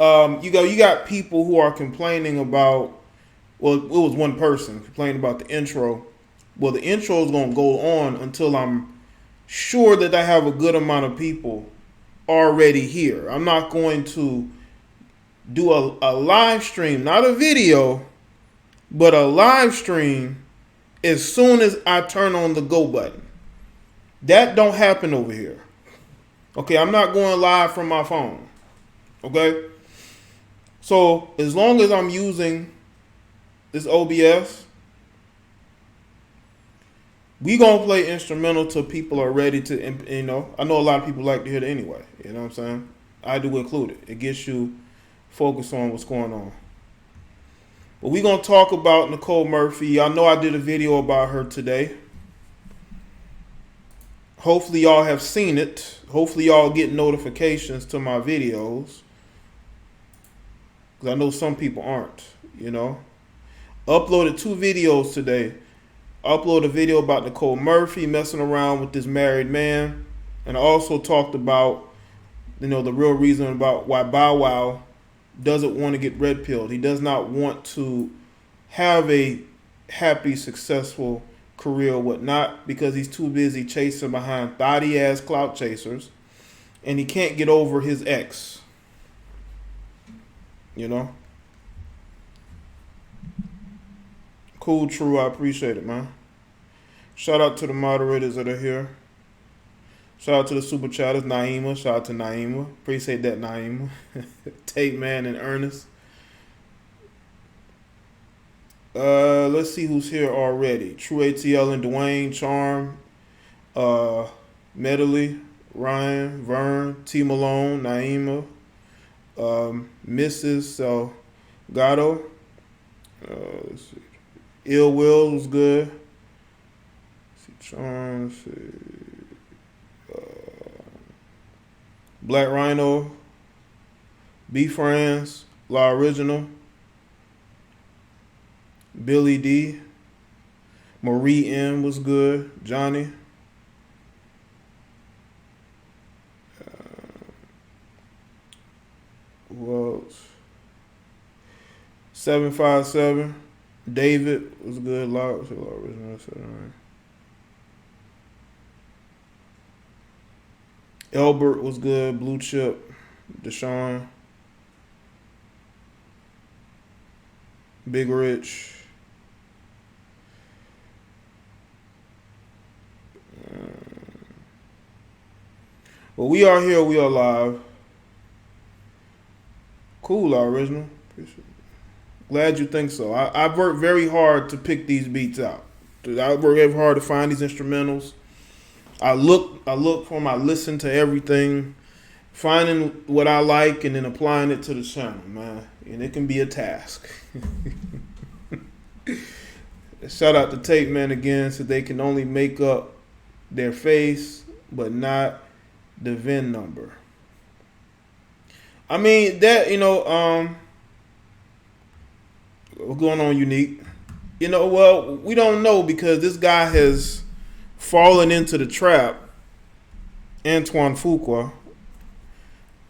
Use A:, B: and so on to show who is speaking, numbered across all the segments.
A: You got people who are complaining about. Well, it was one person complaining about the intro. Well, the intro is going to go on until I'm sure that I have a good amount of people already here. I'm not going to do a live stream, not a video, but a live stream as soon as I turn on the go button. That don't happen over here. Okay, I'm not going live from my phone. Okay? So as long as I'm using this OBS, we gonna play instrumental till people are ready to, you know. I know a lot of people like to hear it anyway. You know what I'm saying? I do include it. It gets you focused on what's going on. But we gonna talk about Nicole Murphy. Y'all know I did a video about her today. Hopefully y'all have seen it. Hopefully y'all get notifications to my videos. Because I know some people aren't, you know. Uploaded 2 videos today. Uploaded a video about Nicole Murphy messing around with this married man. And I also talked about, you know, the real reason about why Bow Wow doesn't want to get red pilled. He does not want to have a happy, successful career or whatnot because he's too busy chasing behind thotty ass clout chasers, and he can't get over his ex. You know? Cool, true, I appreciate it, man. Shout out to the moderators that are here. Shout out to the super chatters, Naima. Shout out to Naima. Appreciate that, Naima. Tate Man and Ernest. Let's see who's here already. True ATL and Dwayne, Charm, Medley, Ryan, Vern, T Malone, Naima, Mrs. Gatto. Let's see. Ill Will was good. Let's see, Charm. Let's see. Black Rhino, B Friends, La Original, Billy D, Marie M was good, Johnny. Who else? 757, David was good, La Original. Elbert was good. Blue Chip. Deshaun. Big Rich. Well, we are here. We are live. Cool, original. Appreciate it. Glad you think so. I've worked very hard to pick these beats out. I worked very hard to find these instrumentals. I look for them, I listen to everything, finding what I like and then applying it to the channel, man. And it can be a task. Shout out to Tate Man again, so they can only make up their face, but not the VIN number. I mean, that, you know, what's going on, Unique? You know, well, we don't know because this guy has fallen into the trap. Antoine Fuqua,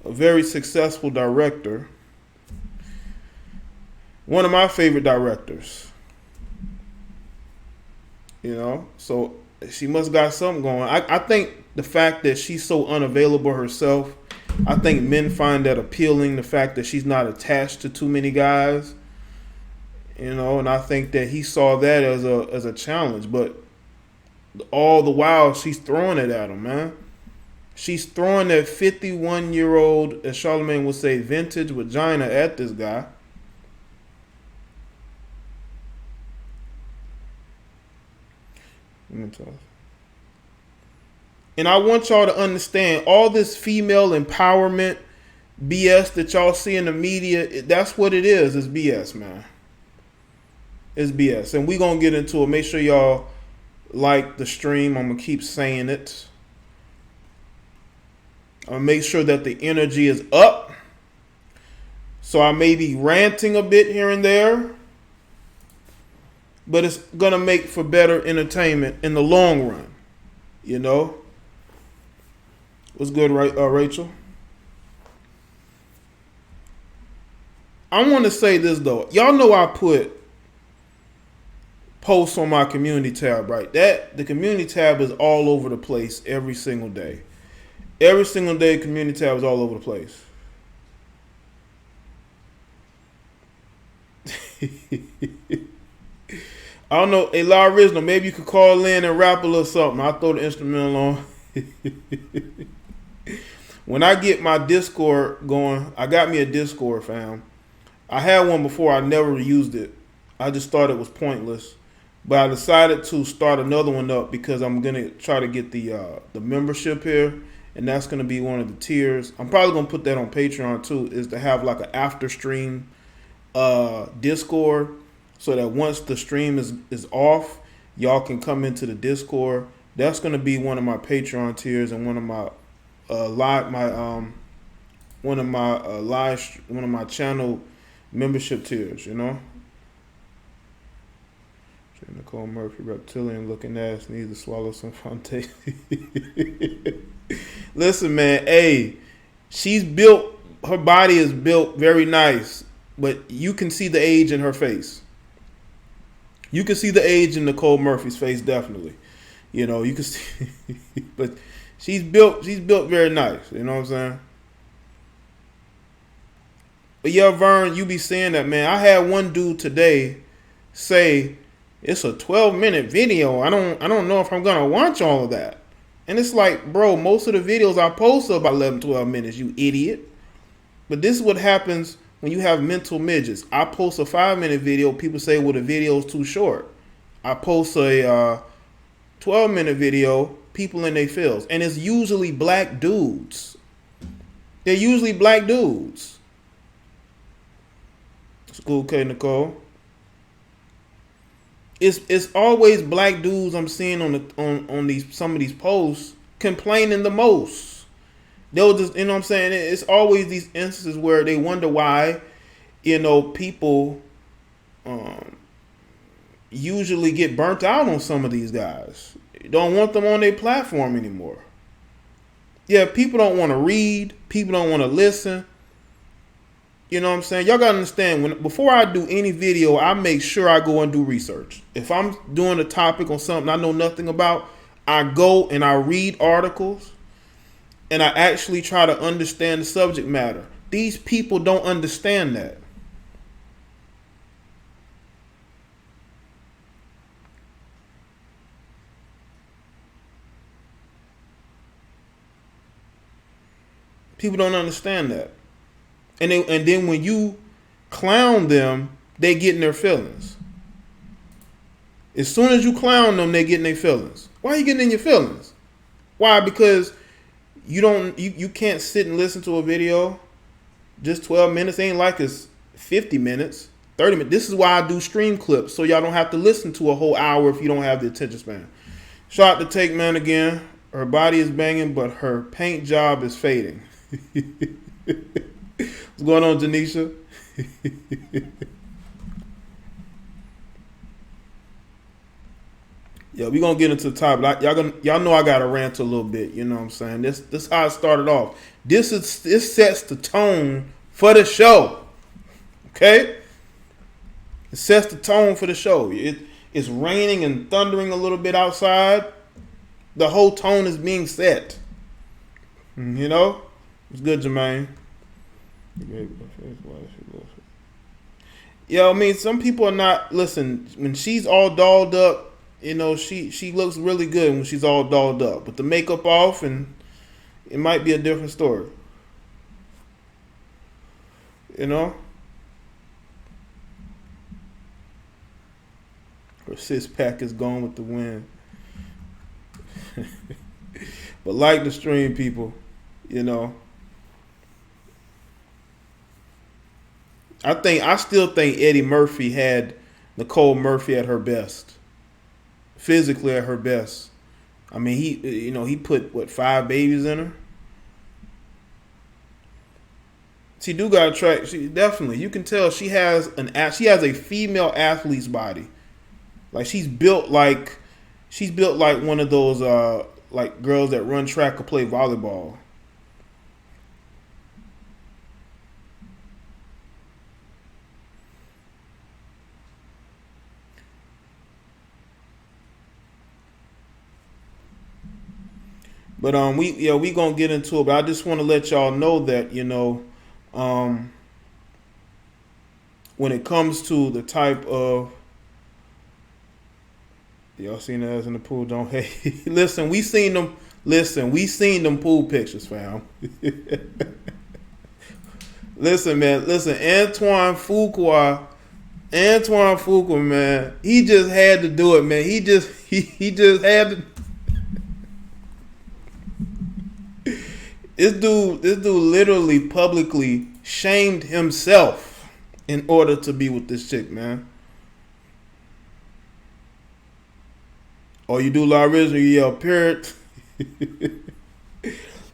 A: a very successful director, one of my favorite directors. You know, so she must got something going. I think the fact that she's so unavailable herself, I think men find that appealing. The fact that she's not attached to too many guys, you know, and I think that he saw that as a challenge, but all the while she's throwing it at him, man. She's throwing that 51-year-old, as Charlemagne would say, vintage vagina at this guy. And I want y'all to understand all this female empowerment BS that y'all see in the media, that's what it is. It's BS, man. It's BS. And we going to get into it. Make sure y'all like the stream. I'm going to keep saying it. I'll make sure that the energy is up. So I may be ranting a bit here and there, but it's going to make for better entertainment in the long run. You know? What's good, Rachel? I want to say this though. Y'all know I put posts on my community tab, right? The community tab is all over the place every single day. Every single day, community tab is all over the place. I don't know, Lela Rochon, maybe you could call in and rap a little something. I'll throw the instrumental on. When I get my Discord going, I got me a Discord, fam. I had one before, I never used it. I just thought it was pointless. But I decided to start another one up because I'm gonna try to get the membership here, and that's gonna be one of the tiers. I'm probably gonna put that on Patreon too, is to have like an after stream Discord, so that once the stream is off, y'all can come into the Discord. That's gonna be one of my Patreon tiers and one of my channel membership tiers, you know. Nicole Murphy, reptilian looking ass, needs to swallow some foundation. Listen, man, hey, she's built, her body is built very nice, but you can see the age in her face. You can see the age in Nicole Murphy's face, definitely. You know, you can see, but she's built very nice. You know what I'm saying? But yeah, Vern, you be saying that, man. I had one dude today say it's a 12-minute video. I don't know if I'm gonna watch all of that. And it's like, bro, most of the videos I post are about 11, 12 minutes, you idiot. But this is what happens when you have mental midgets. I post a 5-minute video, people say, well, the video's too short. I post a 12-minute video, people in their feels. And it's usually black dudes. They're usually black dudes. It's cool, okay, Nicole. It's always black dudes I'm seeing on some of these posts complaining the most. They'll just, you know what I'm saying? It's always these instances where they wonder why, you know, people usually get burnt out on some of these guys. Don't want them on their platform anymore. Yeah, people don't want to read. People don't want to listen. You know what I'm saying? Y'all got to understand, before I do any video, I make sure I go and do research. If I'm doing a topic on something I know nothing about, I go and I read articles and I actually try to understand the subject matter. These people don't understand that. People don't understand that. And then when you clown them, they get in their feelings. As soon as you clown them, they get in their feelings. Why are you getting in your feelings? Why? Because you can't sit and listen to a video just 12 minutes. It ain't like it's 50 minutes, 30 minutes. This is why I do stream clips, so y'all don't have to listen to a whole hour if you don't have the attention span. Shout out to Take Man again. Her body is banging, but her paint job is fading. What's going on, Janisha? Yeah, we gonna get into the topic. Y'all know I gotta rant a little bit. You know what I'm saying? This is how it started off. This sets the tone for the show. Okay, it sets the tone for the show. It's raining and thundering a little bit outside. The whole tone is being set. You know, it's good, Jermaine. Yeah, I mean, some people are not. Listen, when she's all dolled up, you know, she looks really good when she's all dolled up. With the makeup off, and it might be a different story. You know, her 6-pack is gone with the wind. But like the stream, people, you know. I still think Eddie Murphy had Nicole Murphy at her best, physically at her best. I mean, he put 5 babies in her. She do got a track. She definitely, you can tell she has a female athlete's body. Like she's built like one of those like girls that run track or play volleyball. But we gonna get into it. But I just want to let y'all know that when it comes to the type of y'all seen us in the pool, don't hate. Listen, we seen them. Listen, we seen them pool pictures, fam. Listen, man. Listen, Antoine Fuqua, man. He just had to do it, man. He just had to. This dude literally publicly shamed himself in order to be with this chick, man. Or you do La Riz or you yell period.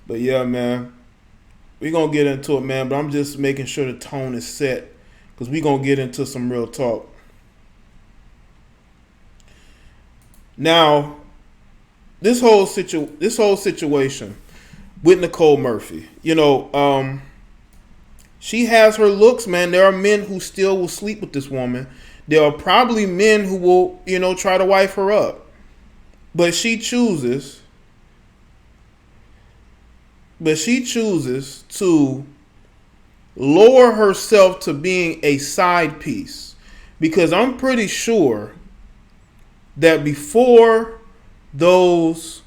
A: But yeah, man. We're going to get into it, man. But I'm just making sure the tone is set. Because we're going to get into some real talk. Now, this whole situation with Nicole Murphy. She has her looks, man. There are men who still will sleep with this woman. There are probably men who will, try to wife her up. But she chooses to lower herself to being a side piece. Because I'm pretty sure that before those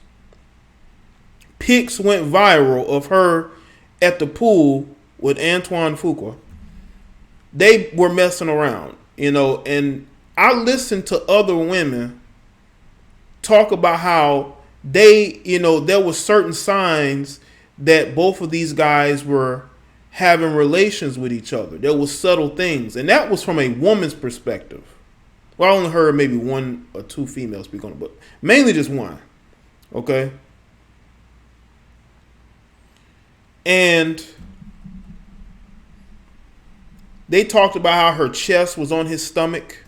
A: pics went viral of her at the pool with Antoine Fuqua, they were messing around, and I listened to other women talk about how they, there were certain signs that both of these guys were having relations with each other. There was subtle things, and that was from a woman's perspective. Well, I only heard maybe one or two females speak on it, but mainly just one. Okay? And they talked about how her chest was on his stomach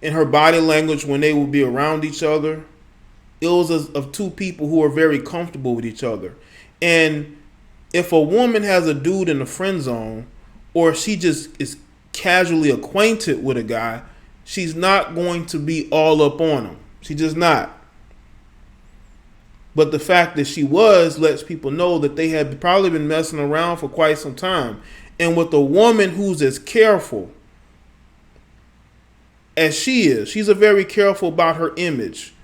A: and her body language when they would be around each other. It was of two people who are very comfortable with each other. And if a woman has a dude in the friend zone, or she just is casually acquainted with a guy, she's not going to be all up on him. She's just not. But the fact that she was lets people know that they had probably been messing around for quite some time. And with a woman who's as careful as she is, she's a very careful about her image.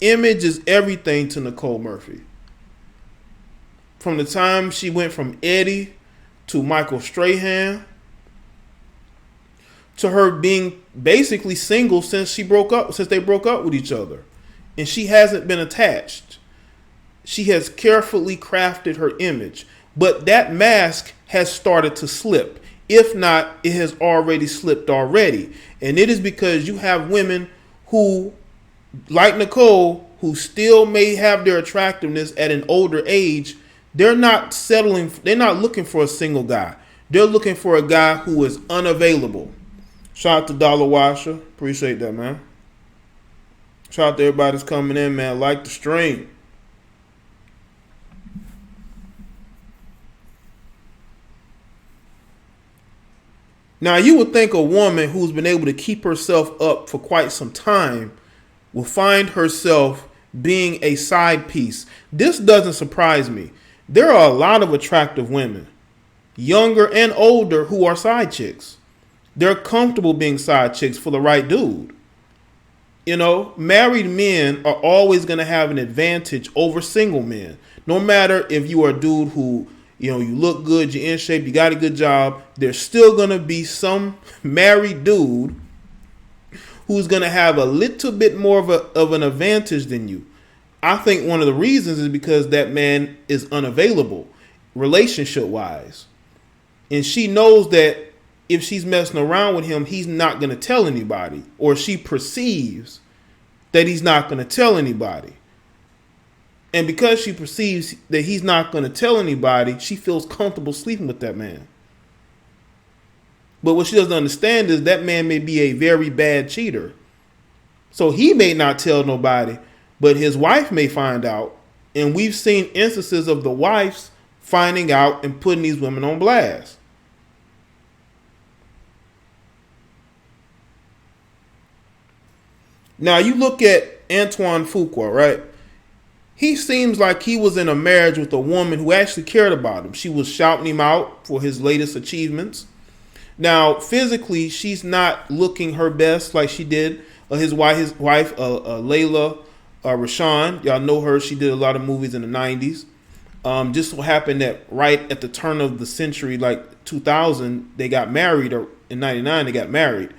A: Image is everything to Nicole Murphy. From the time she went from Eddie to Michael Strahn to her being basically single since they broke up with each other. And she hasn't been attached. She has carefully crafted her image. But that mask has started to slip. If not, it has already slipped already. And it is because you have women who, like Nicole, who still may have their attractiveness at an older age. They're not looking for a single guy. They're looking for a guy who is unavailable. Shout out to Dollar Washer. Appreciate that, man. Shout out to everybody that's coming in, man. Like the stream. Now, you would think a woman who's been able to keep herself up for quite some time will find herself being a side piece. This doesn't surprise me. There are a lot of attractive women, younger and older, who are side chicks. They're comfortable being side chicks for the right dude. Married men are always going to have an advantage over single men. No matter if you are a dude who, you look good, you're in shape, you got a good job, there's still going to be some married dude who's going to have a little bit more of an advantage than you. I think one of the reasons is because that man is unavailable relationship-wise. And she knows that if she's messing around with him, he's not going to tell anybody. Or she perceives that he's not going to tell anybody. And because she perceives that he's not going to tell anybody, she feels comfortable sleeping with that man. But what she doesn't understand is that man may be a very bad cheater. So he may not tell nobody, but his wife may find out. And we've seen instances of the wives finding out and putting these women on blast. Now you look at Antoine Fuqua, right? he seems like he was in a marriage with a woman who actually cared about him. She was shouting him out for his latest achievements. Now, physically, she's not looking her best like she did. His wife, Lela Rochon. Y'all know her. She did a lot of movies in the 90s. Just so happened that right at the turn of the century, like 2000, they got married, or in 99, they got married.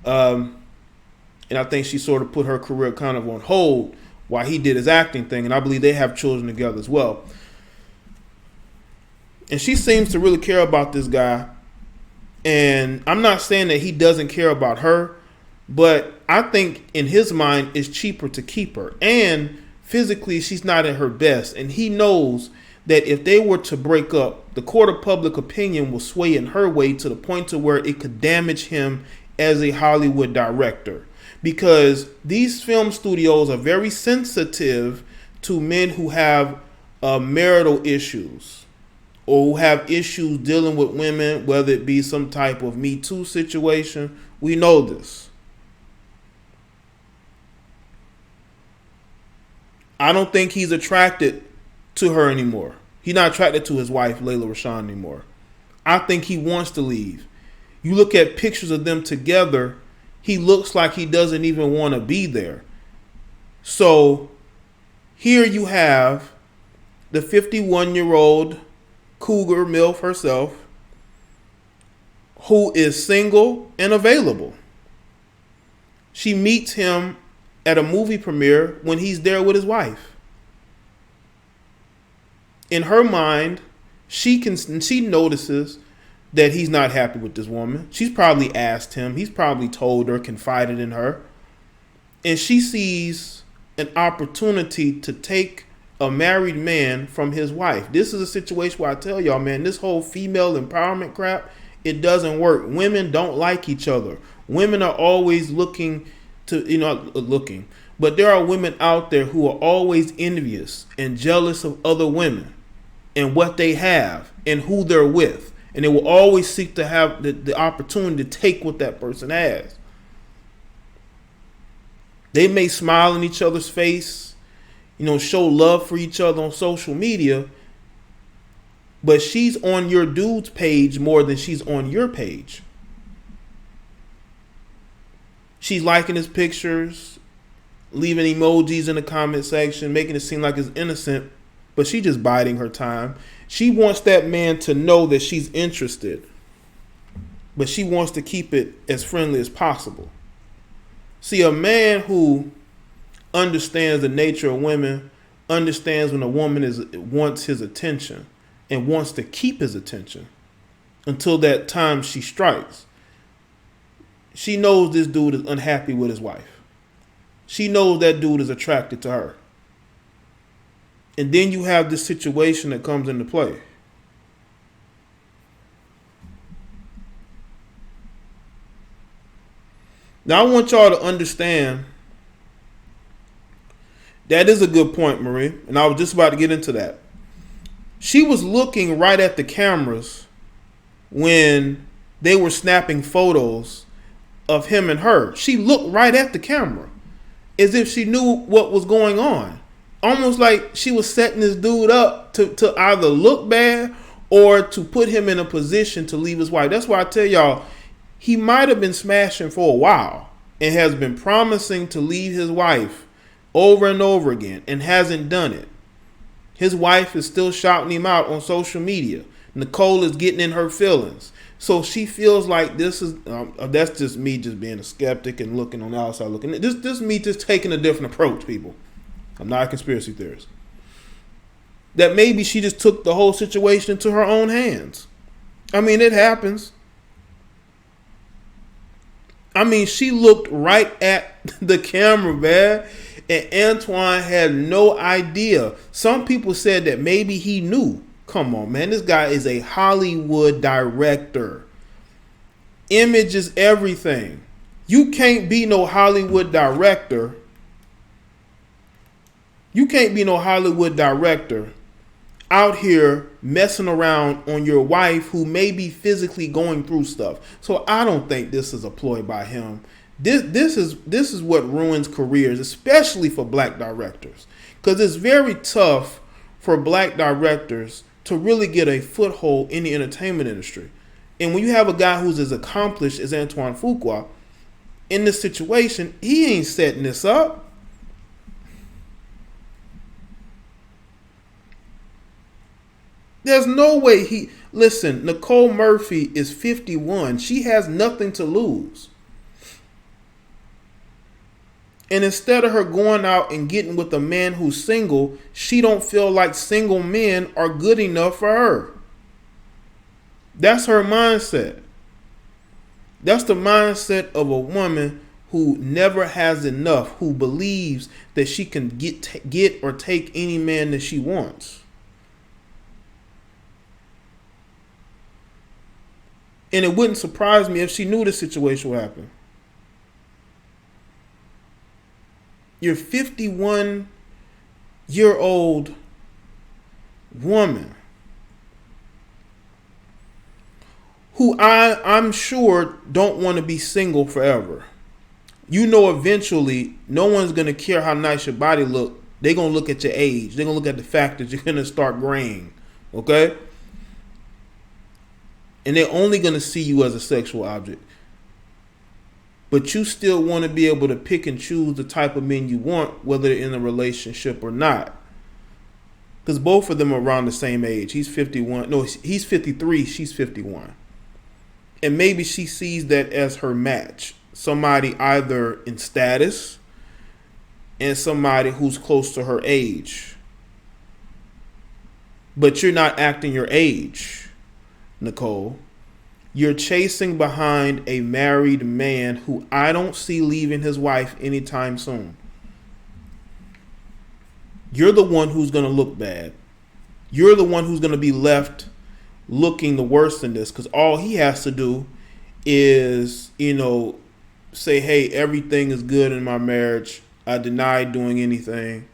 A: And I think she sort of put her career kind of on hold while he did his acting thing. And I believe they have children together as well. And she seems to really care about this guy. And I'm not saying that he doesn't care about her, but I think in his mind it's cheaper to keep her. And physically, she's not at her best. And he knows that if they were to break up, the court of public opinion will sway in her way to the point to where it could damage him as a Hollywood director. Because these film studios are very sensitive to men who have marital issues or who have issues dealing with women, whether it be some type of Me Too situation. We know this. I don't think he's attracted to her anymore. He's not attracted to his wife, Lela Rochon, anymore. I think he wants to leave. You look at pictures of them together, he looks like he doesn't even want to be there. So here you have the 51-year-old cougar MILF herself, who is single and available. She meets him at a movie premiere when he's there with his wife. In her mind, she notices that he's not happy with this woman. She's probably asked him. He's probably told her, confided in her. And she sees an opportunity to take a married man from his wife. This is a situation where I tell y'all, man, this whole female empowerment crap, it doesn't work. Women don't like each other. Women are always looking to, but there are women out there who are always envious and jealous of other women and what they have and who they're with. And they will always seek to have the opportunity to take what that person has. They may smile in each other's face, show love for each other on social media, but she's on your dude's page more than she's on your page. She's liking his pictures, leaving emojis in the comment section, making it seem like it's innocent, but she's just biding her time. She wants that man to know that she's interested, but she wants to keep it as friendly as possible. See, a man who understands the nature of women understands when a woman wants his attention and wants to keep his attention until that time she strikes. She knows this dude is unhappy with his wife. She knows that dude is attracted to her. And then you have this situation that comes into play. Now I want y'all to understand, that is a good point, Marie, and I was just about to get into that. She was looking right at the cameras when they were snapping photos of him and her. She looked right at the camera as if she knew what was going on. Almost like she was setting this dude up to either look bad or to put him in a position to leave his wife. That's why I tell y'all, he might have been smashing for a while and has been promising to leave his wife over and over again and hasn't done it. His wife is still shouting him out on social media. Nicole is getting in her feelings. So she feels like this is, that's just me just being a skeptic and looking on the outside looking. This is me just taking a different approach, people. I'm not a conspiracy theorist. That maybe she just took the whole situation into her own hands. I mean, it happens. I mean, she looked right at the camera, man, and Antoine had no idea. Some people said that maybe he knew. Come on, man. This guy is a Hollywood director. Image is everything. You can't be no Hollywood director. You can't be no Hollywood director out here messing around on your wife who may be physically going through stuff. So I don't think this is a ploy by him. This is what ruins careers, especially for black directors. Because it's very tough for black directors to really get a foothold in the entertainment industry. And when you have a guy who's as accomplished as Antoine Fuqua in this situation, he ain't setting this up. There's no way he... Listen, Nicole Murphy is 51. She has nothing to lose. And instead of her going out and getting with a man who's single, she don't feel like single men are good enough for her. That's her mindset. That's the mindset of a woman who never has enough, who believes that she can get or take any man that she wants. And it wouldn't surprise me if she knew this situation would happen. You're a 51-year-old woman who I'm sure don't want to be single forever. You know, eventually, no one's going to care how nice your body look. They're going to look at your age. They're going to look at the fact that you're going to start graying. Okay? And they're only going to see you as a sexual object. But you still want to be able to pick and choose the type of men you want, whether they're in a relationship or not. Because both of them are around the same age. He's 51. No, he's 53. She's 51. And maybe she sees that as her match. Somebody either in status and somebody who's close to her age. But you're not acting your age, Nicole. You're chasing behind a married man who I don't see leaving his wife anytime soon. You're the one who's going to look bad. You're the one who's going to be left looking the worst in this, because all he has to do is, say, hey, everything is good in my marriage. I deny doing anything.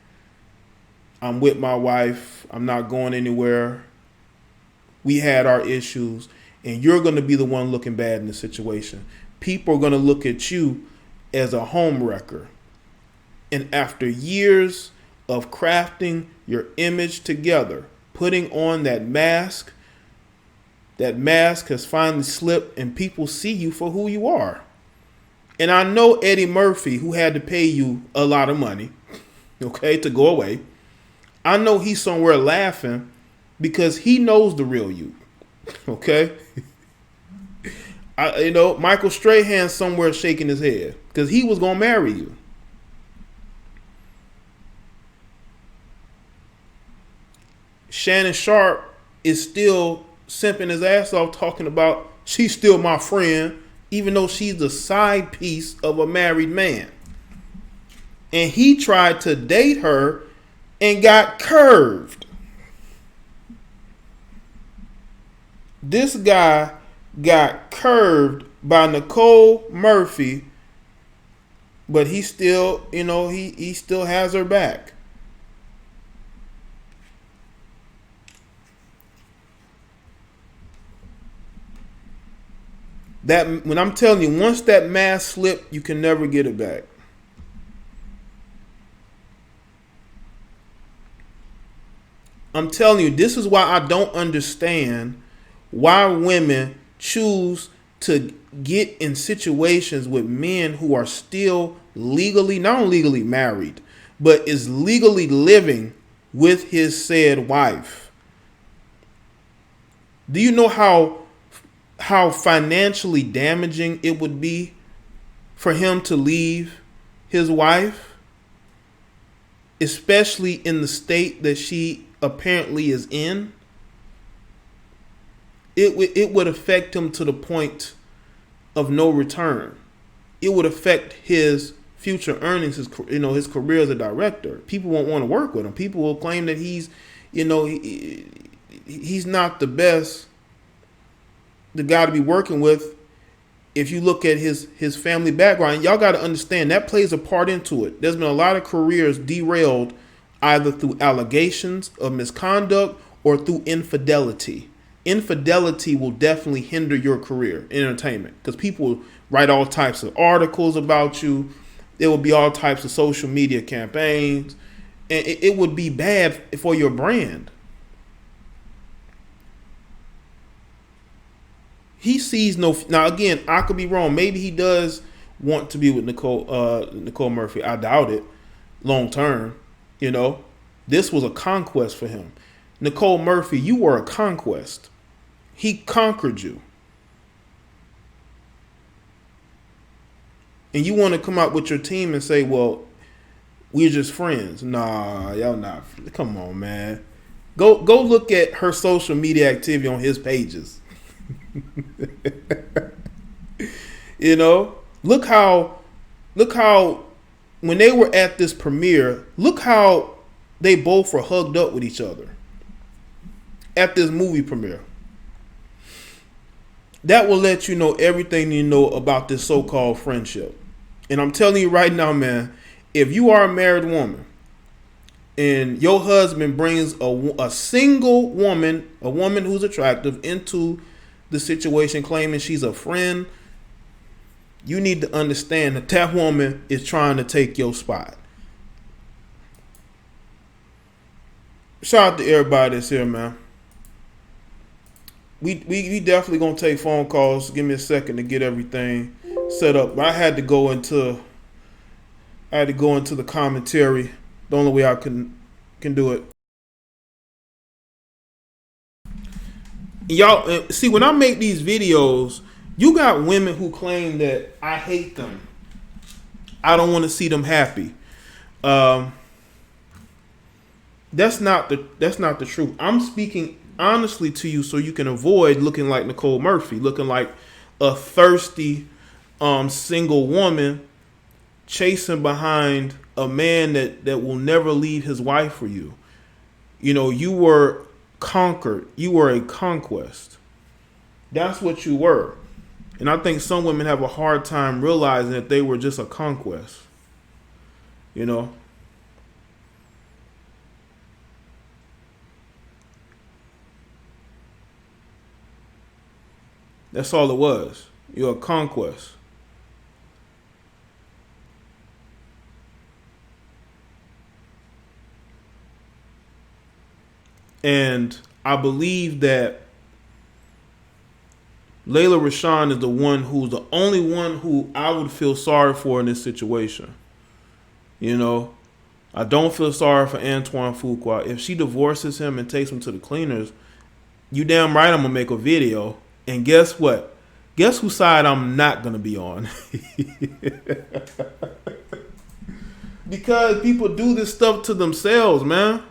A: I'm with my wife. I'm not going anywhere. We had our issues. And you're going to be the one looking bad in the situation. People are going to look at you as a home wrecker. And after years of crafting your image together, putting on that mask has finally slipped and people see you for who you are. And I know Eddie Murphy, who had to pay you a lot of money, okay, to go away. I know he's somewhere laughing because he knows the real you. Okay, Michael Strahan's somewhere shaking his head because he was gonna marry you. Shannon Sharp is still simping his ass off, talking about she's still my friend, even though she's the side piece of a married man. And he tried to date her and got curved. This guy got curved by Nicole Murphy, but he still, he still has her back. That, when I'm telling you, once that mask slipped, you can never get it back. I'm telling you, this is why I don't understand why women choose to get in situations with men who are still legally, not only legally married, but is legally living with his said wife. Do you know how financially damaging it would be for him to leave his wife? Especially in the state that she apparently is in. It would affect him to the point of no return. It would affect his future earnings, his career as a director. People won't want to work with him. People will claim that he's not the best, the guy to be working with. If you look at his family background, y'all got to understand that plays a part into it. There's been a lot of careers derailed either through allegations of misconduct or through infidelity. Infidelity will definitely hinder your career in entertainment because people write all types of articles about you. There will be all types of social media campaigns. And it would be bad for your brand. He sees no. Now again, I could be wrong. Maybe he does want to be with Nicole Murphy. I doubt it. Long term, you know, this was a conquest for him. Nicole Murphy, you were a conquest. He conquered you. And you want to come out with your team and say, well, we're just friends. Nah, y'all not. Come on, man. Go look at her social media activity on his pages. You know, look how when they were at this premiere, look how they both were hugged up with each other at this movie premiere. That will let you know everything you know about this so-called friendship. And I'm telling you right now, man, if you are a married woman and your husband brings a single woman, a woman who's attractive, into the situation claiming she's a friend, you need to understand that that woman is trying to take your spot. Shout out to everybody that's here, man. We definitely gonna take phone calls. Give me a second to get everything set up. But I had to go into the commentary. The only way I can do it. Y'all see, when I make these videos, you got women who claim that I hate them. I don't want to see them happy. That's not the truth. I'm speaking honestly to you so you can avoid looking like Nicole Murphy, looking like a thirsty single woman chasing behind a man that will never leave his wife for you. You know, you were conquered. You were a conquest. That's what you were. And I think some women have a hard time realizing that they were just a conquest. You know? That's all it was. You're a conquest. And I believe that Lela Rochon is the only one who I would feel sorry for in this situation. You know, I don't feel sorry for Antoine Fuqua. If she divorces him and takes him to the cleaners, you damn right I'm gonna make a video. And guess what? Guess whose side I'm not gonna be on? Because people do this stuff to themselves, man.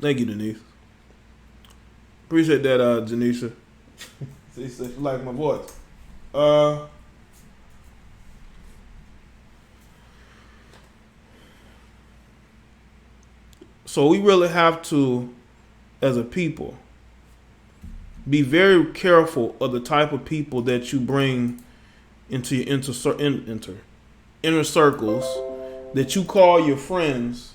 A: Thank you, Denise. Appreciate that, Janisha. She said she liked my voice. So we really have to, as a people, be very careful of the type of people that you bring into your inner circles, that you call your friends.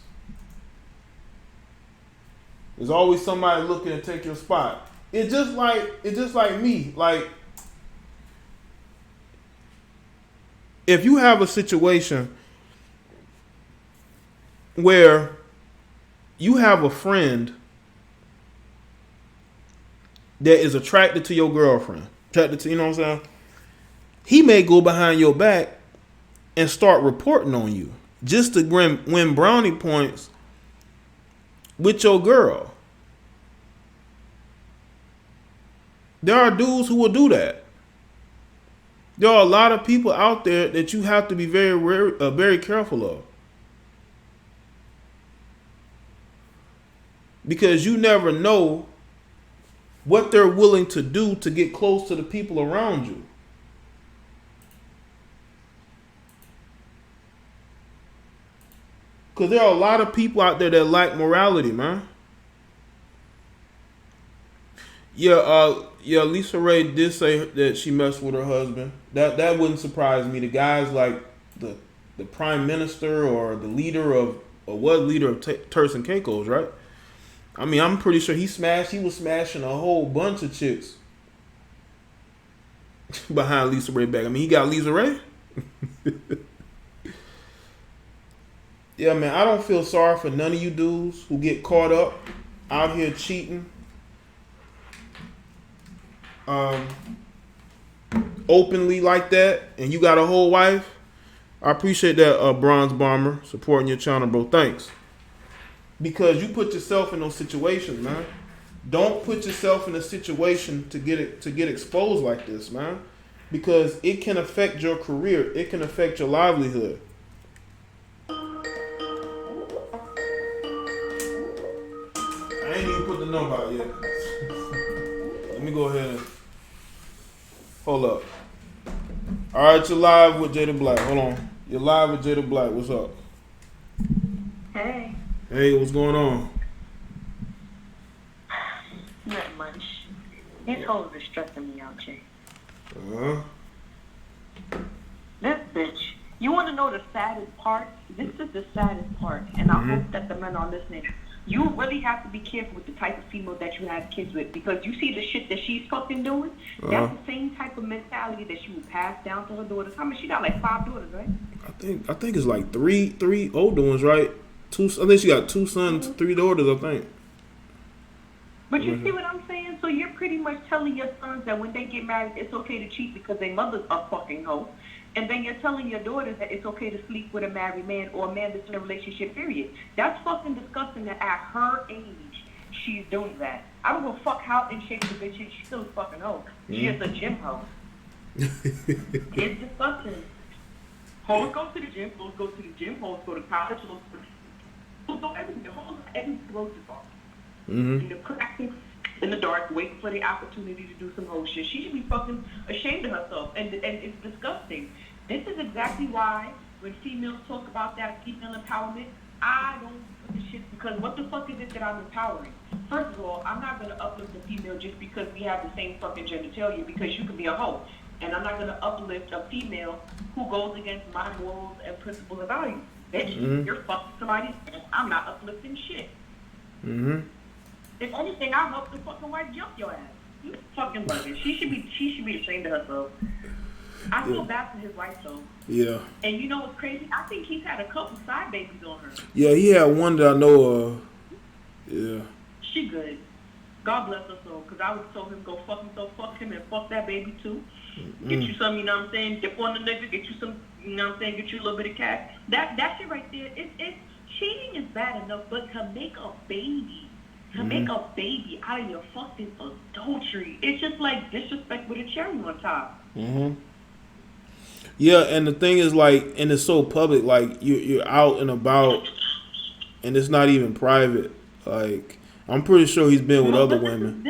A: There's always somebody looking to take your spot. It's just like me. Like, if you have a situation where you have a friend that is attracted to your girlfriend, you know what I'm saying? He may go behind your back and start reporting on you just to win brownie points with your girl. There are dudes who will do that. There are a lot of people out there that you have to be very careful of. Because you never know what they're willing to do to get close to the people around you. Because there are a lot of people out there that lack morality, man. Yeah, Lisa Ray did say that she messed with her husband. That wouldn't surprise me. The guy's like the prime minister or the leader of, or was leader of Turks and Caicos, right? I mean, I'm pretty sure he was smashing a whole bunch of chicks behind Lisa Ray back. I mean, he got Lisa Ray. Yeah, man, I don't feel sorry for none of you dudes who get caught up out here cheating. Openly like that, and you got a whole wife. I appreciate that, Bronze Bomber, supporting your channel, bro. Thanks. Because you put yourself in those situations, man. Don't put yourself in a situation to get exposed like this, man. Because it can affect your career. It can affect your livelihood. I ain't even put the number out yet. Let me go ahead and hold up. All right, you're live with Jada Black. Hold on. You're live with Jada Black. What's up?
B: Hey.
A: Hey, what's going on?
B: Not much. These hoes are stressing me out, Jay. This bitch. You want to know the saddest part? This is the saddest part, and I hope that the men are listening. You really have to be careful with the type of female that you have kids with, because you see the shit that she's fucking doing. That's the same type of mentality that she would pass down to her daughters. How many? She got like 5 daughters, right?
A: I think it's like three older ones, right? I think she got 2 sons, 3 daughters, I think.
B: But you see what I'm saying? So you're pretty much telling your sons that when they get married, it's okay to cheat because their mother's a fucking hoe. And then you're telling your daughters that it's okay to sleep with a married man or a man that's in a relationship, period. That's fucking disgusting that at her age, she's doing that. I don't give a fuck how in shape the bitch is. She's still a fucking hoe. She is a gym hoe. It's disgusting. Hoes go to the gym, hoes go to the gym, hoes go to college, hoes go everything. Hoes everything goes to fuck. You know, cracking in the dark, waiting for the opportunity to do some whole shit. She should be fucking ashamed of herself, and it's disgusting. This is exactly why when females talk about that female empowerment, I don't put the shit, because what the fuck is it that I'm empowering? First of all, I'm not gonna uplift a female just because we have the same fucking genitalia, because you could be a hoe. And I'm not gonna uplift a female who goes against my morals and principles and values. Bitch, you're fucking somebody. I'm not uplifting shit. If anything, I'll help the fucking wife jump your ass. You fucking bugging. She should be ashamed of herself. I feel bad for his wife though.
A: Yeah.
B: And you know what's crazy? I think he's had a couple side babies on her.
A: Yeah, he had one that I know of. Yeah.
B: She good. God bless her soul. Because I would have told him go fuck himself, fuck him, and fuck that baby too. Get you some, you know what I'm saying? Dip on the nigga, get you some, you know what I'm saying? Get you a little bit of cash. That shit right there, it's cheating is bad enough, but to make a baby. To make a baby out of your fucking adultery, it's just like disrespect with a cherry on top.
A: Yeah, and the thing is, like, and it's so public, like you're out and about, and it's not even private. Like, I'm pretty sure he's been with other women.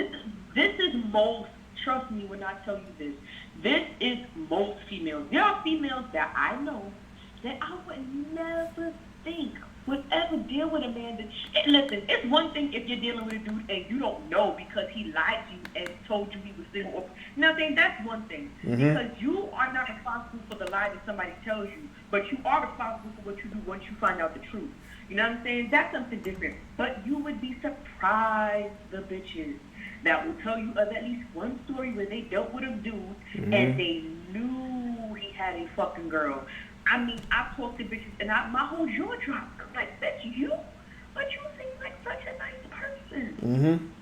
B: This is most. Trust me when I tell you this. This is most females. There are females that I know that I would never think would ever deal with a man that... And listen, it's one thing if you're dealing with a dude and you don't know because he lied to you and told you he was single. Or, you know what I'm saying? That's one thing. Because you are not responsible for the lie that somebody tells you, but you are responsible for what you do once you find out the truth. You know what I'm saying? That's something different. But you would be surprised, the bitches that will tell you of at least one story where they dealt with a dude and they knew he had a fucking girl. I mean, I talked to bitches and my whole jaw dropped. I'm like, bitch, but you seem like such a nice person.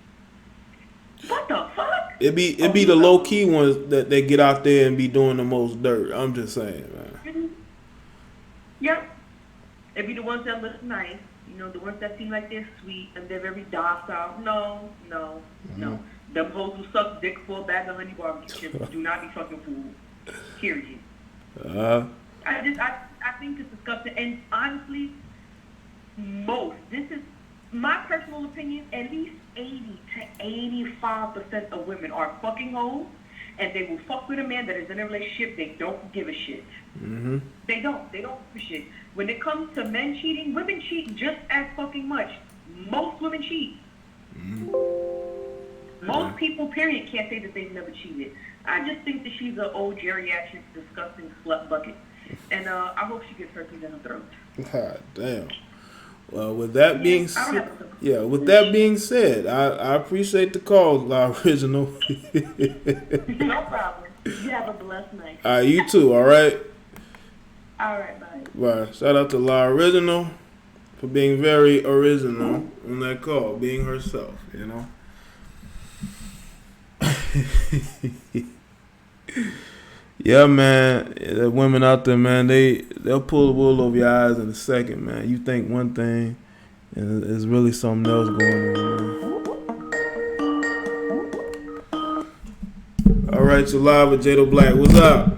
B: What the fuck?
A: It be the low key ones that they get out there and be doing the most dirt. I'm just saying, man.
B: Yep. It be the ones that look nice. You know, the ones that seem like they're sweet and they're very docile. No. Them hoes who suck dick for a bag of honey barbecue chips do not be fucking fooled. Period. I think it's disgusting. And honestly, this is my personal opinion, at least 80 to 85% of women are fucking hoes, and they will fuck with a man that is in a relationship. They don't give a shit. They don't give a shit. When it comes to men cheating, women cheat just as fucking much. Most women cheat. Most people, period, can't say that they've never cheated. I just think that she's an old geriatric, disgusting slut bucket. And I hope she gets herpes in her throat. God damn.
A: Well, with that being said, I appreciate the call, La Original.
B: No problem. You have a blessed night.
A: You too, all right?
B: All right, bye.
A: Bye. Shout out to La Original. for being very original on that call, being herself, you know. Yeah, man. The women out there, man, they'll pull the wool over your eyes in a second, man. You think one thing, and there's really something else going on, man. All right, you're live with Jado Black. What's up?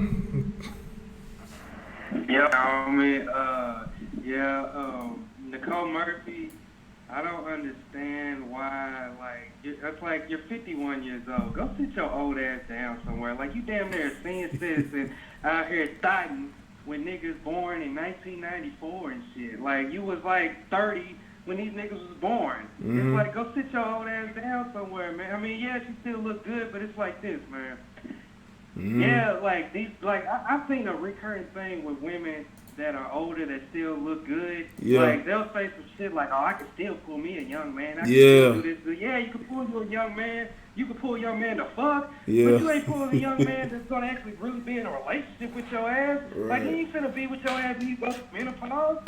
C: Nicole Murphy, I don't understand why, it's like you're 51 years old. Go sit your old ass down somewhere. Like, you damn near a senior citizen out here starting when niggas born in 1994 and shit. Like, you was like 30 when these niggas was born. Mm-hmm. It's like, go sit your old ass down somewhere, man. I mean, yeah, she still look good, but it's like this, man. Mm-hmm. Yeah, I've seen a recurring thing with women that are older that still look good. Yeah. Like, they'll say some shit like, oh, I can still pull me a young man. I can still do this. Yeah, you can pull you a young man. You can pull a young man to fuck. Yeah. But you ain't pulling a young man that's going to actually really be in a relationship with your ass. Right. Like, he ain't finna be with your ass when you go through menopause.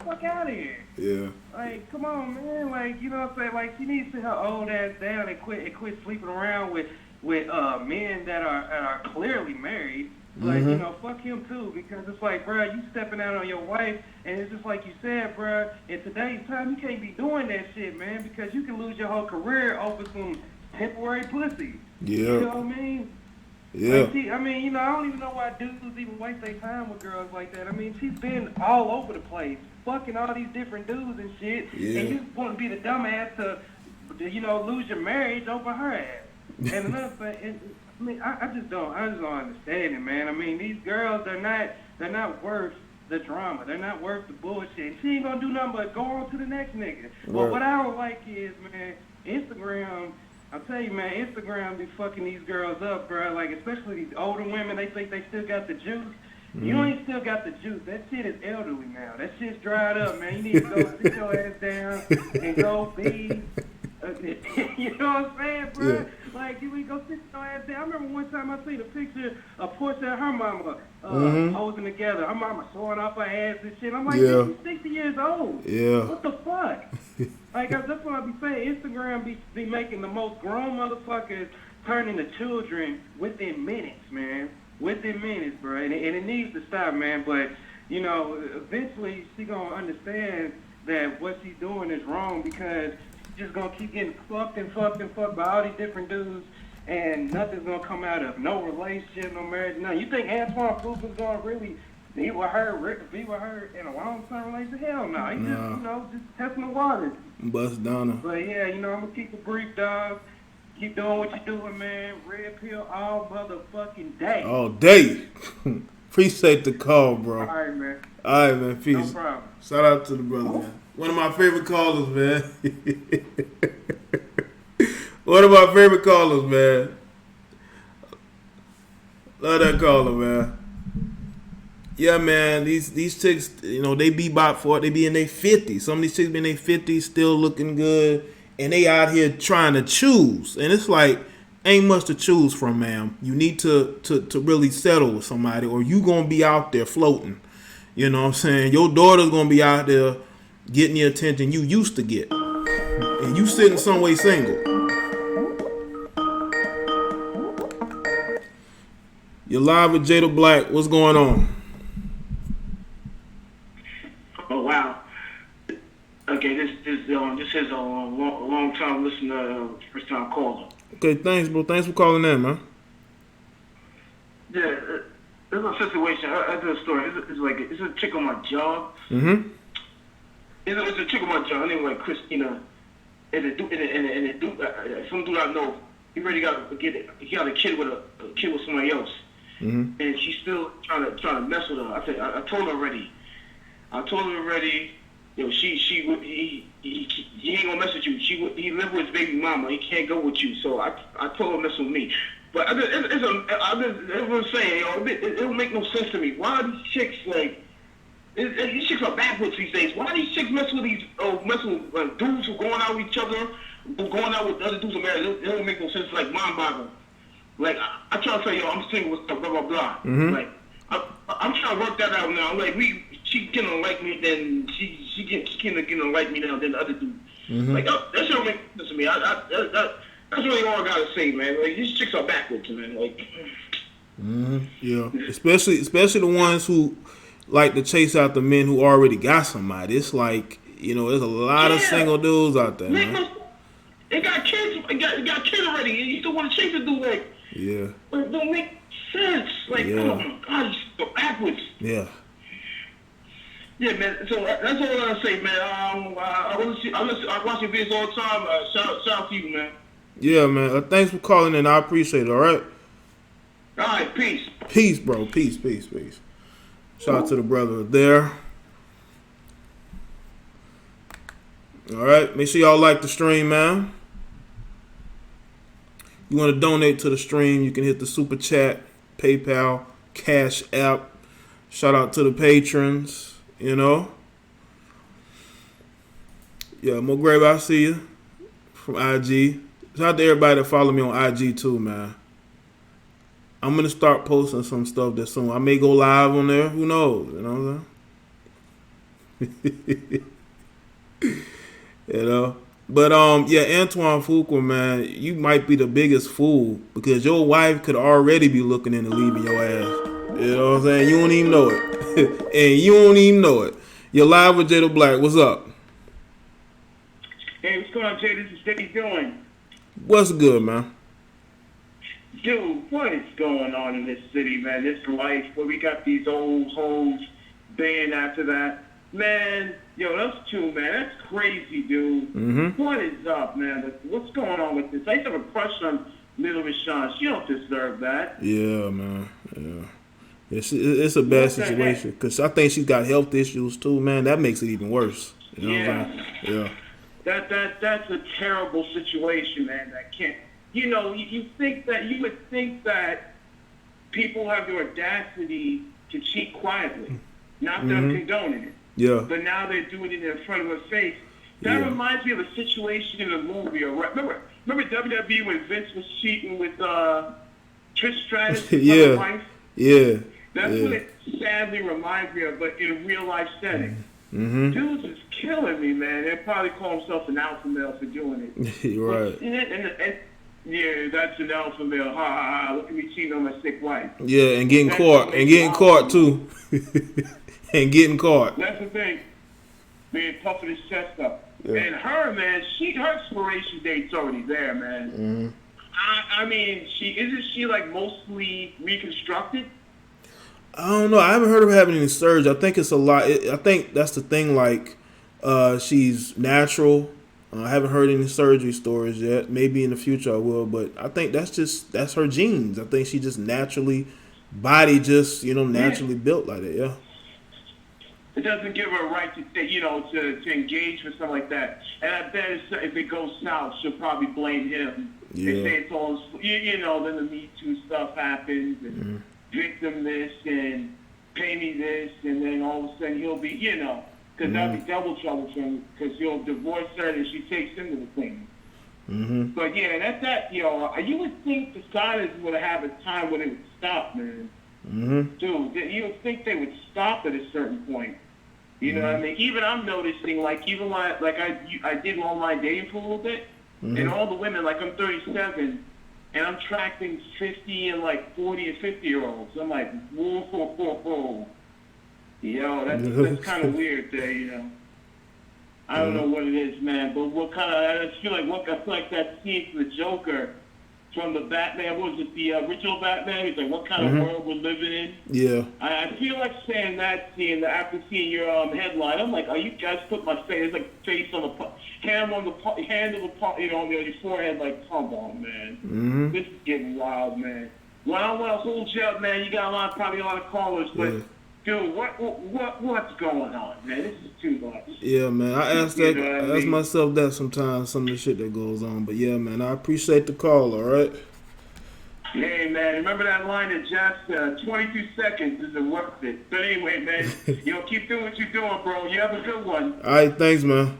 C: Fuck out of here. Yeah. Like, come on, man. Like, you know what I'm saying? Like, she needs to sit her old ass down and quit sleeping around with men that are clearly married. Like, you know, fuck him too, because it's like, bro, you stepping out on your wife, and it's just like you said, bro, in today's time, you can't be doing that shit, man, because you can lose your whole career over some temporary pussy. Yeah. You know what I mean? Yeah. Like, I mean, you know, I don't even know why dudes even waste their time with girls like that. I mean, she's been all over the place, fucking all these different dudes and shit, and you want to be the dumbass to, you know, lose your marriage over her ass. And another thing, I mean, I just don't understand it, man. I mean, these girls, they're not worth the drama. They're not worth the bullshit. She ain't gonna do nothing but go on to the next nigga. Right. But what I don't like is, man, Instagram. I'll tell you, man, Instagram be fucking these girls up, bro. Like, especially these older women, they think they still got the juice. Mm-hmm. You ain't still got the juice. That shit is elderly now. That shit's dried up, man. You need to go sit your ass down and go be. You know what I'm saying, bro? Yeah. Like, you would go sit your ass down. I remember one time I seen a picture of Portia and her mama posing together. Her mama showing off her ass and shit. I'm like, she's 60 years old. Yeah. What the fuck? Like, that's what I be saying. Instagram be making the most grown motherfuckers turn into children within minutes, man. Within minutes, bro. And it needs to stop, man. But, you know, eventually she gonna understand that what she's doing is wrong, because just gonna keep getting fucked by all these different dudes, and nothing's gonna come out of no relationship, no marriage, nothing. You think Antoine Fuqua gonna really be with her in a long-term relationship? Hell no. He just, you know, just testing the waters. Bust down her. But yeah, you know, I'm gonna keep it brief, dog. Keep doing what you're doing, man. Red pill all motherfucking day. All day. Appreciate the call, bro. All right, man. Peace. No problem. Shout out to the brother, man. One of my favorite callers, man. One of my favorite callers, man. Love that caller, man. Yeah, man. These chicks, you know, they be about for it. They be in their 50s. Some of these chicks be in their 50s, still looking good, and they out here trying to choose. And it's like, ain't much to choose from, ma'am. You need to really settle with somebody, or you gonna be out there floating. You know what I'm saying? Your daughter's gonna be out there getting the attention you used to get, and you sitting some way single. You're live with Jada Black. What's going on?
D: Oh wow. Okay, this is a long time listener, first time caller.
A: Okay, thanks, bro. Thanks for calling in, man.
D: Yeah, there's a situation. I did a story. It's a chick on my job. Mm-hmm. It's a chick on my job. Her name was Christina. And some dude I know, he got a kid with somebody else. Mm-hmm. And she's still trying to mess with her. I told her already. You know, he ain't gonna mess with you. He live with his baby mama. He can't go with you. So I told her to mess with me. But I'm saying, you know, it don't make no sense to me. Why are these chicks like? These chicks are backwards these days. Why are these chicks messing with dudes who going out with each other, who going out with other dudes in marriage? It don't make no sense. Like, mind-boggling. Like, I try to tell y'all I'm single with stuff, blah blah blah. Mm-hmm. Like, I'm trying to work that out now. Like, she gonna like me than she gonna like me now than the other dude. Like that shit don't make sense to me. That's really all I gotta say, man. Like these chicks are backwards, man. Like.
A: Yeah, especially the ones who like to chase out the men who already got somebody. It's like, you know, there's a lot of single dudes out there, man.
D: They got kids. They got kids already. And you still want to chase a dude? Like,
A: yeah,
D: it don't make sense. Like, oh my God, you so backwards.
A: Yeah.
D: Yeah, man. So that's all I gotta say, man. I watch your videos all the time. Shout out to you, man.
A: Yeah, man. Thanks for calling in. I appreciate it. All right.
D: All right, peace.
A: Peace, bro. Peace. Shout out to the brother there. All right. Make sure y'all like the stream, man. You want to donate to the stream, you can hit the Super Chat, PayPal, Cash App. Shout out to the patrons, you know. Yeah, Mo Grave, I see you from IG. Shout out to everybody that follow me on IG too, man. I'm going to start posting some stuff that soon. I may go live on there. Who knows? You know what I'm saying? You know? But, yeah, Antoine Fuqua, man, you might be the biggest fool because your wife could already be looking into leaving your ass. You know what I'm saying? You don't even know it. And you don't even know it. You're live with Jada Black. What's up?
E: Hey, what's going on, Jay? This is Dave doing.
A: What's good, man?
E: Dude, what is going on in this city, man? This life where we got these old hoes banned after that. Man, yo, those two, man, that's crazy, dude.
A: Mm-hmm.
E: What is up, man? What's going on with this? I used to have a crush on Lela Rochon. She don't deserve that.
A: Yeah, man. Yeah. It's a bad situation because I think she's got health issues too, man. That makes it even worse. You know what I'm saying? Yeah.
E: That's a terrible situation, man. That can't. You know, you would think that people have the audacity to cheat quietly, not them condoning it.
A: Yeah.
E: But now they're doing it in front of her face. That reminds me of a situation in a movie. Remember WWE when Vince was cheating with Trish Stratus' wife?
A: Yeah.
E: That's what it sadly reminds me of, but in a real life setting.
A: Mm-hmm.
E: Dudes is killing me, man. They'll probably call himself an alpha male for doing it.
A: Right.
E: And yeah, that's an alpha male. Ha ha ha! Look at me cheating on my sick wife.
A: Yeah, and getting caught too, and getting caught.
E: That's the thing. Man, puffing his chest up.
A: Yeah.
E: And her, man, her expiration date's already there, man.
A: Mm-hmm.
E: I mean, isn't she like mostly reconstructed?
A: I don't know. I haven't heard of her having any surgery. I think it's a lot. I think that's the thing. Like, she's natural. I haven't heard any surgery stories yet. Maybe in the future I will, but I think that's her genes. I think she just naturally, naturally built like that. Yeah.
E: It doesn't give her a right to engage with something like that. And I bet if it goes south, she'll probably blame him.
A: Yeah.
E: They say it's all, then the Me Too stuff happens and victim this and pay me this, and then all of a sudden he'll be, because that'll be double trouble for him because he'll divorce her and she takes him to the thing.
A: Mm-hmm.
E: But yeah, you would think the Scottish would have a time when it would stop, man.
A: Mm-hmm.
E: Dude, you would think they would stop at a certain point. You know what I mean? Even I'm noticing, like, even when I did online dating for a little bit, and all the women, like, I'm 37, and I'm tracking 50 and, like, 40 and 50-year-olds. I'm like, whoa. Yo, that's kind of weird there, I don't know what it is, man, but I feel like that scene from the Joker from the Batman, what was it, the original Batman? He's like, what kind of world we're living in?
A: Yeah.
E: I feel like saying that scene after seeing your headline. I'm like, are you guys put my face? It's like face on the hand on your forehead. Like, come on, man.
A: Mm-hmm.
E: This is getting wild, man. Well, I don't want to hold you up, man. You got probably a lot of callers, but dude, what's going on, man? This is too much.
A: Yeah, man. I ask myself that sometimes, some of the shit that goes on. But yeah, man, I appreciate the call. All right.
E: Hey, man, remember that line that just 22 seconds isn't worth it. But anyway, man, keep doing what you're doing, bro. You have a good one.
A: All right, thanks, man.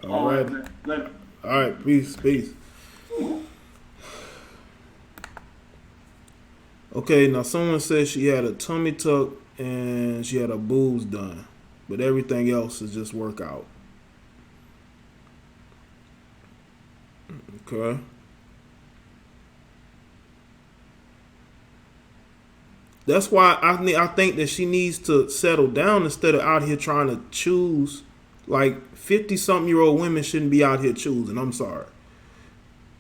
A: All right.
E: Later.
A: All right, peace. Okay, now someone said she had a tummy tuck and she had her boobs done, but everything else is just workout. Okay. That's why I think that she needs to settle down instead of out here trying to choose. Like 50-something-year-old women shouldn't be out here choosing. I'm sorry.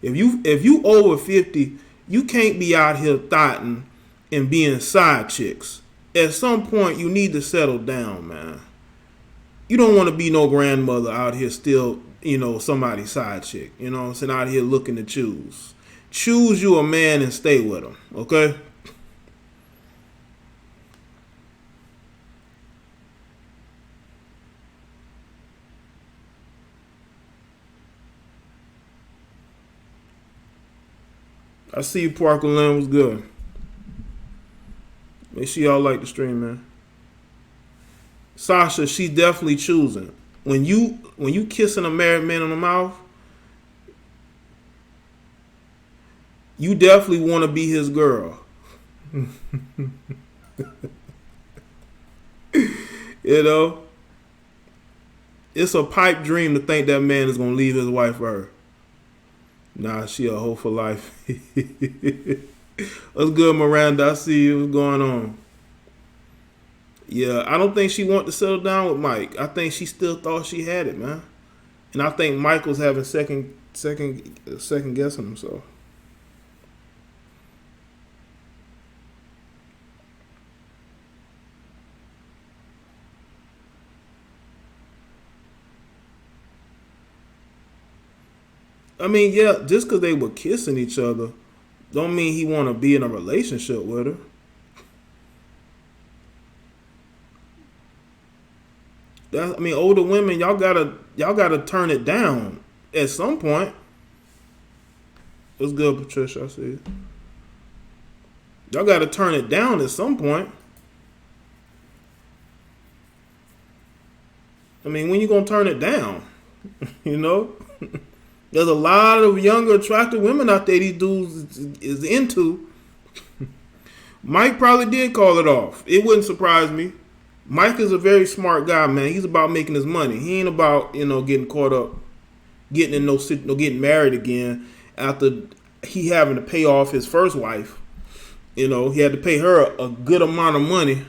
A: If you over 50, you can't be out here thotting and being side chicks. At some point, you need to settle down, man. You don't want to be no grandmother out here still, somebody's side chick. You know what I'm saying? Out here looking to choose. Choose you a man and stay with him, okay? I see you, Parker Lynn, was good. Make sure y'all like the stream, man. Sasha, she's definitely choosing. When you kissing a married man on the mouth, you definitely want to be his girl. It's a pipe dream to think that man is gonna leave his wife for her. Nah, she a hoe for life. What's good, Miranda? I see you. What's going on? Yeah, I don't think she wanted to settle down with Mike. I think she still thought she had it, man. And I think Mike was having second guessing himself. I mean, yeah, just because they were kissing each other don't mean he want to be in a relationship with her. Older women, y'all gotta turn it down at some point. What's good, Patricia? I see you. Y'all gotta turn it down at some point. I mean, when you gonna turn it down? There's a lot of younger, attractive women out there these dudes is into. Mike probably did call it off. It wouldn't surprise me. Mike is a very smart guy, man. He's about making his money. He ain't about, getting caught up, getting married again after he having to pay off his first wife. He had to pay her a good amount of money.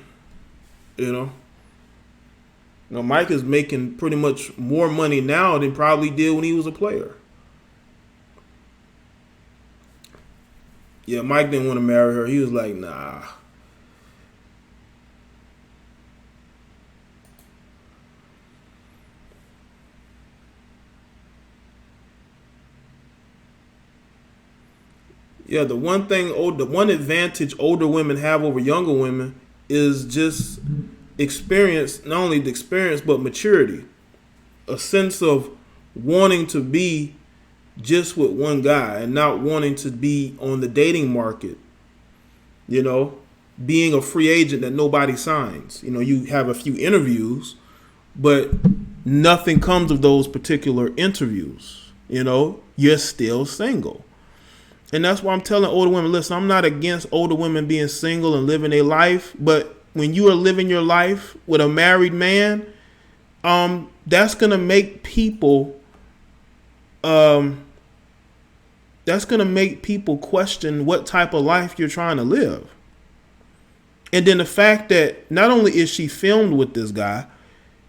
A: Mike is making pretty much more money now than probably did when he was a player. Yeah, Mike didn't want to marry her. He was like, nah. Yeah, the one advantage older women have over younger women is just experience, not only the experience, but maturity. A sense of wanting to be just with one guy and not wanting to be on the dating market. Being a free agent that nobody signs. You have a few interviews, but nothing comes of those particular interviews. You're still single. And that's why I'm telling older women, listen, I'm not against older women being single and living their life, but when you are living your life with a married man, that's gonna make people question what type of life you're trying to live. And then the fact that not only is she filmed with this guy,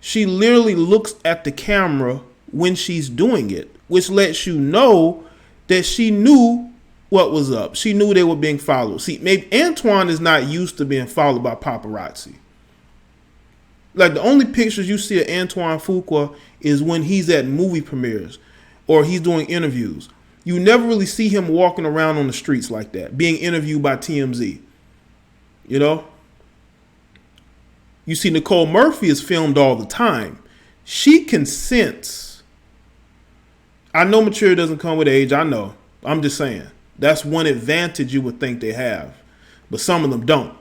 A: she literally looks at the camera when she's doing it, which lets you know that she knew what was up. She knew they were being followed. See, maybe Antoine is not used to being followed by paparazzi. Like, the only pictures you see of Antoine Fuqua is when he's at movie premieres or he's doing interviews. You never really see him walking around on the streets like that, being interviewed by TMZ. You see Nicole Murphy is filmed all the time. She can sense. I know maturity doesn't come with age. I know. I'm just saying. That's one advantage you would think they have. But some of them don't.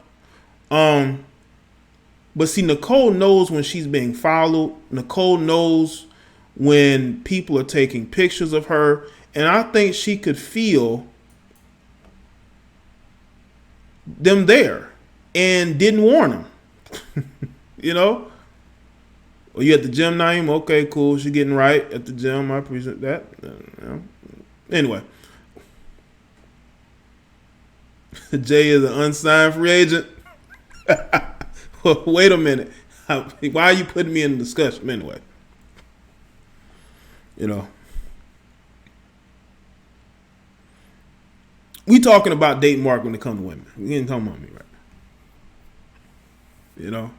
A: But see, Nicole knows when she's being followed. Nicole knows when people are taking pictures of her. And I think she could feel them there and didn't warn him. You know? Well, you at the gym, Naeem? Okay, cool. She getting right at the gym. I appreciate that. Anyway. Jaye is an unsigned free agent. Well, wait a minute. Why are you putting me in the discussion anyway? You know. We talking about date mark when it comes to women. We ain't talking about me, right? You know.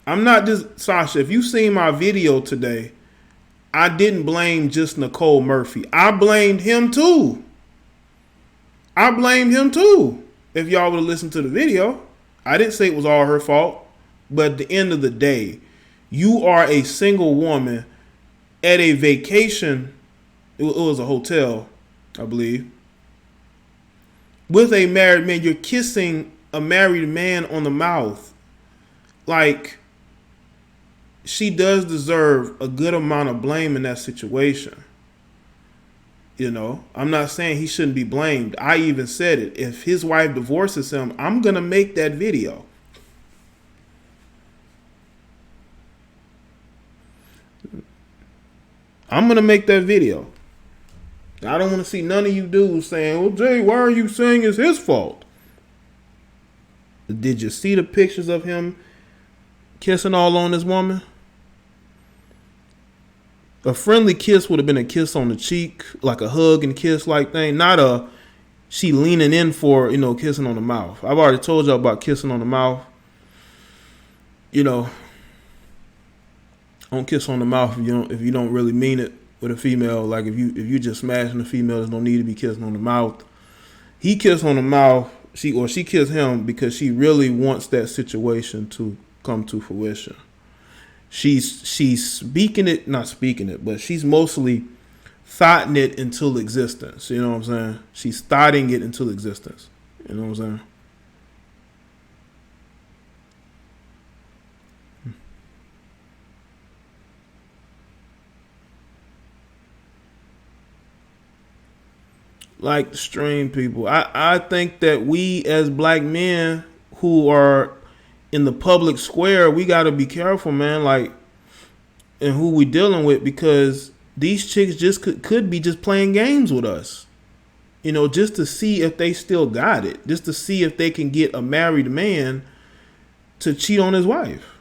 A: I'm not just Sasha. If you seen my video today, I didn't blame just Nicole Murphy. I blamed him too. If y'all would have listened to the video, I didn't say it was all her fault. But at the end of the day, you are a single woman at a vacation. It was a hotel, I believe. With a married man, you're kissing a married man on the mouth. Like, she does deserve a good amount of blame in that situation. You know, I'm not saying he shouldn't be blamed. I even said it. If his wife divorces him, I'm going to make that video. I'm going to make that video. I don't want to see none of you dudes saying, well, Jay, why are you saying it's his fault? Did you see the pictures of him kissing all on this woman? A friendly kiss would have been a kiss on the cheek, like a hug and kiss like thing. Not a she leaning in for, you know, kissing on the mouth. I've already told y'all about kissing on the mouth. You know, don't kiss on the mouth if you don't really mean it with a female. Like if you just smashing a female, there's no need to be kissing on the mouth. He kissed on the mouth, she kissed him because she really wants that situation to come to fruition. She's not speaking it, but she's mostly thoughting it into existence. You know what I'm saying? She's thoughting it into existence. You know what I'm saying? Like the stream people, I think that we as black men who are in the public square, we got to be careful, man, like, and who we dealing with, because these chicks just could be just playing games with us, you know, just to see if they still got it, just to see if they can get a married man to cheat on his wife.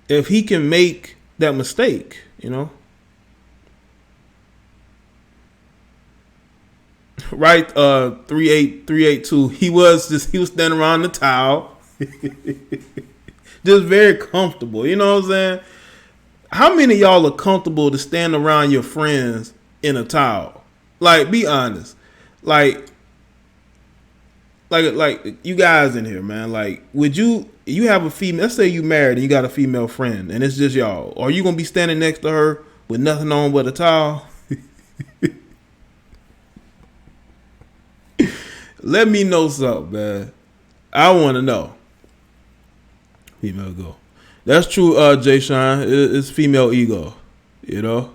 A: If he can make that mistake, you know. Right, 38382. He was standing around the towel, just very comfortable. You know what I'm saying? How many of y'all are comfortable to stand around your friends in a towel? Like, be honest. Like you guys in here, man. Like, would you have a female? Let's say you married and you got a female friend, and it's just y'all. Are you gonna be standing next to her with nothing on but a towel? Let me know something, man. I want to know. Female ego. That's true, Jay Shine. It's female ego, you know.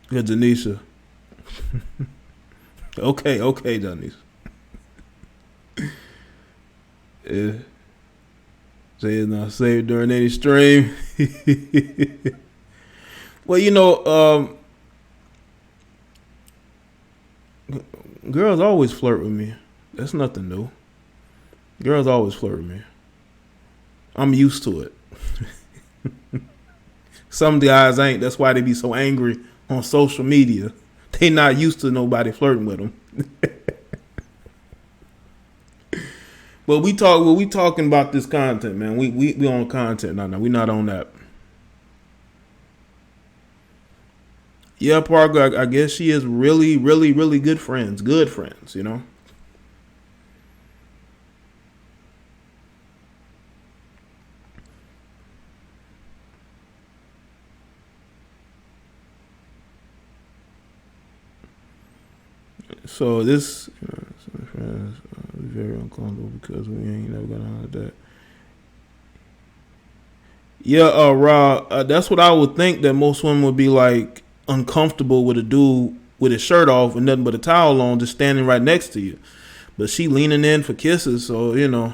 A: Good, Janisha. Okay, Janisha. Yeah. Jay is not saved during any stream. Well, you know, girls always flirt with me. That's nothing new. Girls always flirt with me. I'm used to it. Some guys ain't. That's why they be so angry on social media. They not used to nobody flirting with them. But we talking about this content, man. We on content now. We not on that. Yeah, Parker, I guess she is really, really, really good friends, you know. So this friends very uncomfortable because we ain't never gonna have that. Yeah, Rob, that's what I would think, that most women would be like uncomfortable with a dude with his shirt off and nothing but a towel on, just standing right next to you. But she leaning in for kisses, so you know.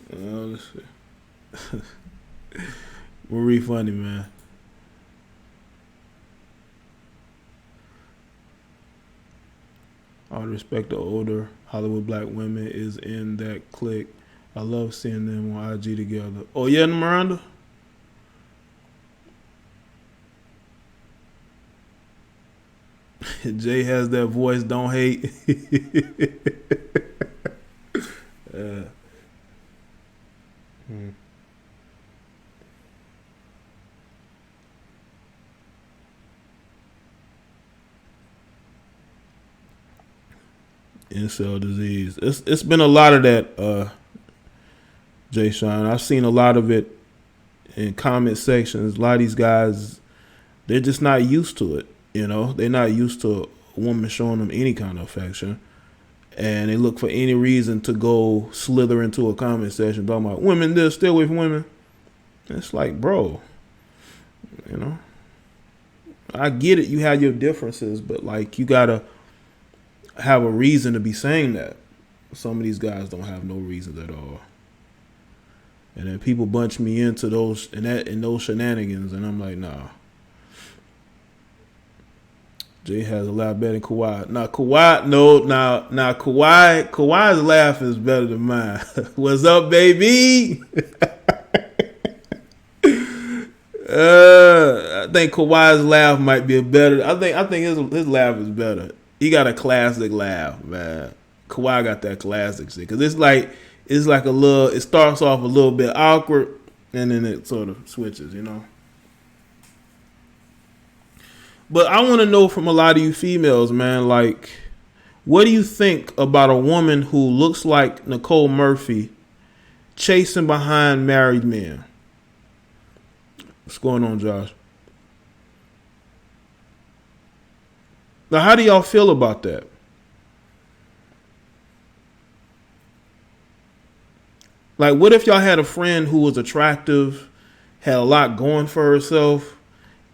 A: Let's see. Marie funny, man. I would respect the older Hollywood black women is in that clique. I love seeing them on IG together. Oh yeah, Miranda? Jay has that voice, don't hate. Incel disease. It's been a lot of that, Jay Sean. I've seen a lot of it in comment sections. A lot of these guys, they're just not used to it. You know, they're not used to a woman showing them any kind of affection, and they look for any reason to go slither into a comment section talking about women this, stay away from women. It's like, bro, you know, I get it. You have your differences, but like, you gotta have a reason to be saying that. Some of these guys don't have no reasons at all, and then people bunch me into those and those shenanigans, and I'm like, nah. Jay has a lot better than Kawhi. Now Kawhi, no, now Kawhi's laugh is better than mine. What's up, baby? I think Kawhi's laugh might be better. I think his laugh is better. He got a classic laugh, man. Kawhi got that classic shit, because it's like a little. It starts off a little bit awkward, and then it sort of switches, you know. But I want to know from a lot of you females, man, like, what do you think about a woman who looks like Nicole Murphy chasing behind married men? What's going on, Josh? Now, how do y'all feel about that? Like, what if y'all had a friend who was attractive, had a lot going for herself,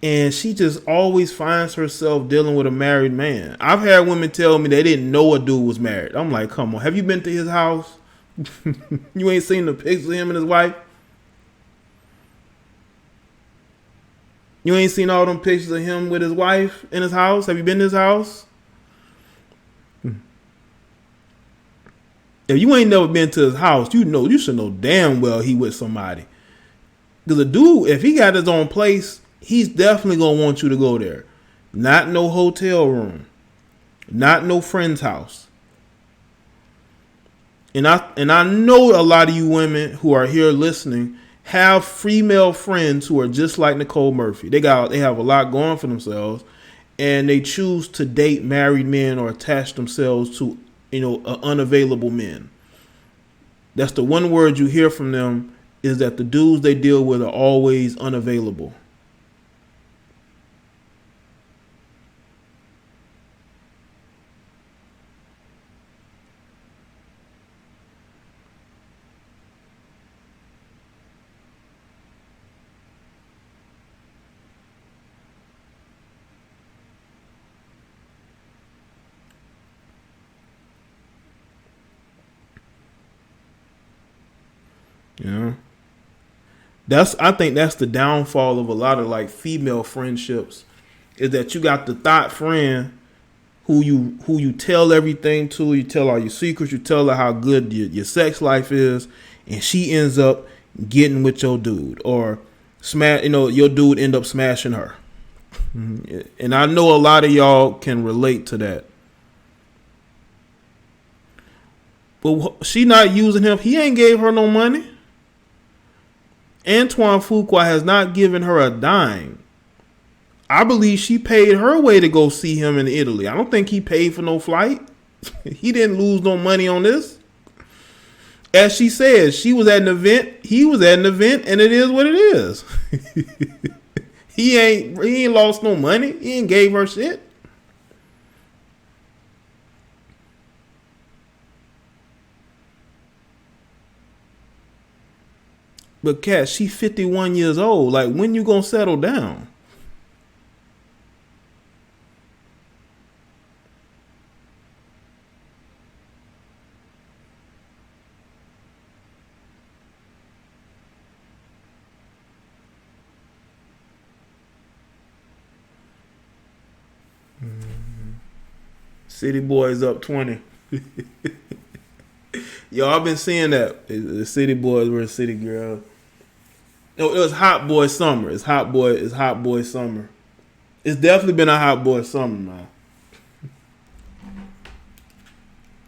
A: and she just always finds herself dealing with a married man? I've had women tell me they didn't know a dude was married. I'm like, come on, have you been to his house? You ain't seen the pictures of him and his wife? You ain't seen all them pictures of him with his wife in his house? Have you been to his house? If you ain't never been to his house, you should know damn well he with somebody. Because a dude, if he got his own place, he's definitely going to want you to go there. Not no hotel room. Not no friend's house. And I know a lot of you women who are here listening have female friends who are just like Nicole Murphy. They have a lot going for themselves, and they choose to date married men or attach themselves to, unavailable men. That's the one word you hear from them, is that the dudes they deal with are always unavailable. Yeah. I think that's the downfall of a lot of like female friendships, is that you got the thought friend who you tell everything to, you tell all your secrets, you tell her how good your sex life is, and she ends up getting with your dude, or your dude end up smashing her. And I know a lot of y'all can relate to that. But she not using him. He ain't gave her no money. Antoine Fuqua has not given her a dime. I believe she paid her way to go see him in Italy. I don't think he paid for no flight. He didn't lose no money on this. As she says, she was at an event, he was at an event, and it is what it is. He ain't lost no money. He ain't gave her shit. But Cat, she 51 years old. Like, when you gonna settle down? City Boys up 20. Yo, I've been seeing that. The City Boys were City Girls. No, it was Hot Boy Summer. It's Hot Boy Summer. It's definitely been a Hot Boy Summer, man.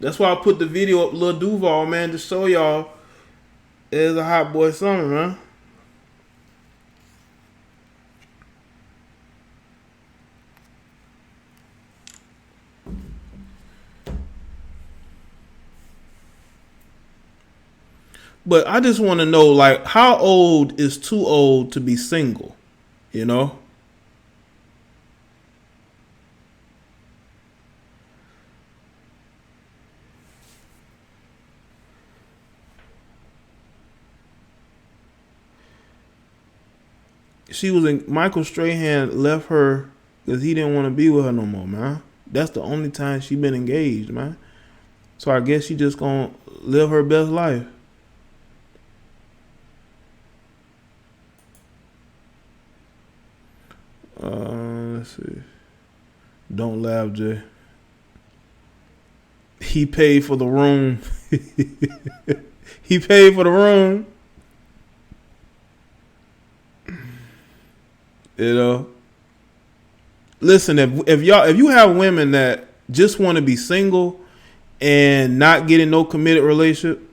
A: That's why I put the video up, Lil Duval, man, to show y'all it's a Hot Boy Summer, man. But I just want to know, like, how old is too old to be single? You know? She was in, Michael Strahan left her because he didn't want to be with her no more, man. That's the only time she been engaged, man. So I guess she just gonna live her best life. Let's see. Don't laugh, Jay. He paid for the room. He paid for the room. You know. Listen, if you have women that just want to be single and not get in no committed relationship,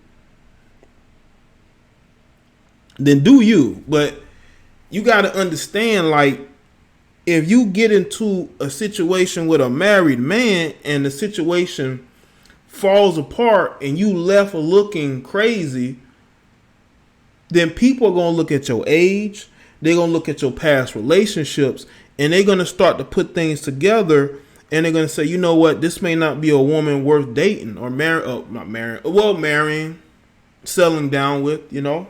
A: then do you. But you got to understand, like, if you get into a situation with a married man and the situation falls apart and you left looking crazy, then people are going to look at your age, they're going to look at your past relationships, and they're going to start to put things together, and they're going to say, you know what, this may not be a woman worth dating or marrying, settling down with, you know.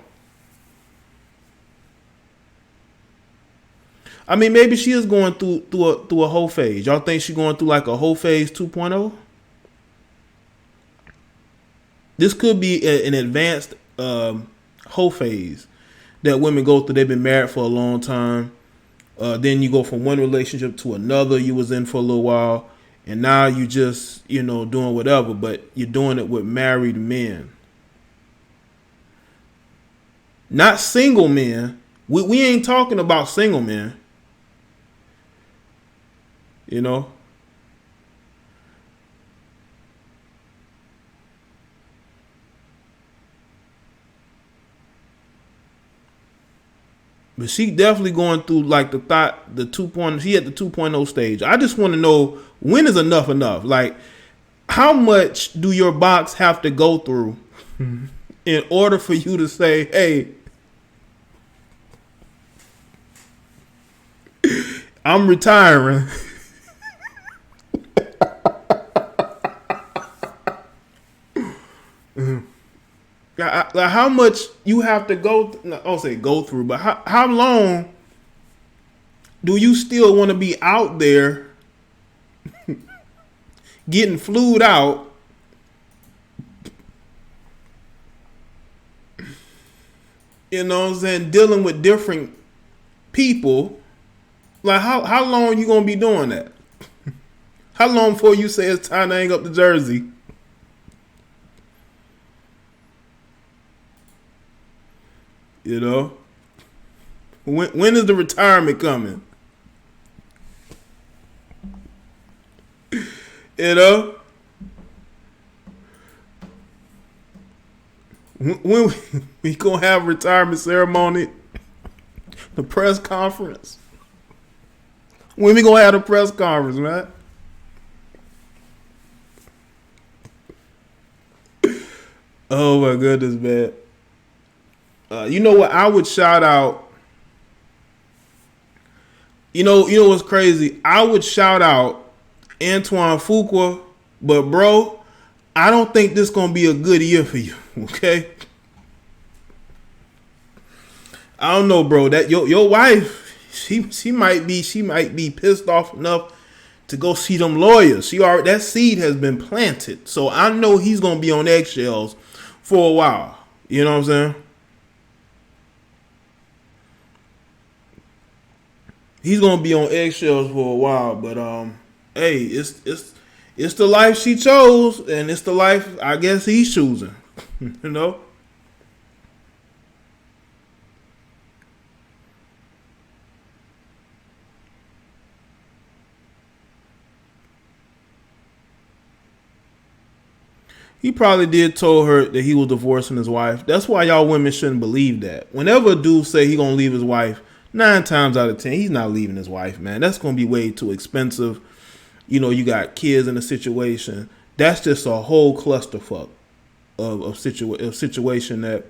A: I mean, maybe she is going through a whole phase. Y'all think she's going through like a whole phase 2.0? This could be an advanced whole phase that women go through. They've been married for a long time. Then you go from one relationship to another you was in for a little while. And now you just, doing whatever. But you're doing it with married men. Not single men. We ain't talking about single men. You know? But she definitely going through like the 2.0. She at the 2.0 stage. I just want to know, when is enough enough? Like, how much do your box have to go through in order for you to say, hey, I'm retiring. How much you have to go? I don't say go through, but how long do you still want to be out there getting flued out? You know what I'm saying? Dealing with different people. Like, how long you gonna be doing that? How long before you say it's time to hang up the jersey? You know? When is the retirement coming? You know? When we gonna have a retirement ceremony? The press conference? When we gonna have a press conference, man? Oh my goodness, man. You know what? I would shout out You know what's crazy? I would shout out Antoine Fuqua, but bro, I don't think this gonna be a good year for you. Okay, I don't know, bro. That your wife, she might be pissed off enough to go see them lawyers. That seed has been planted, so I know he's gonna be on eggshells for a while. You know what I'm saying? He's gonna be on eggshells for a while, but hey, it's the life she chose, and it's the life I guess he's choosing. You know. He probably did told her that he was divorcing his wife. That's why y'all women shouldn't believe that. Whenever a dude say he gonna leave his wife, 9 times out of 10, he's not leaving his wife, man. That's gonna be way too expensive. You know, you got kids in a situation. That's just a whole clusterfuck of situation that,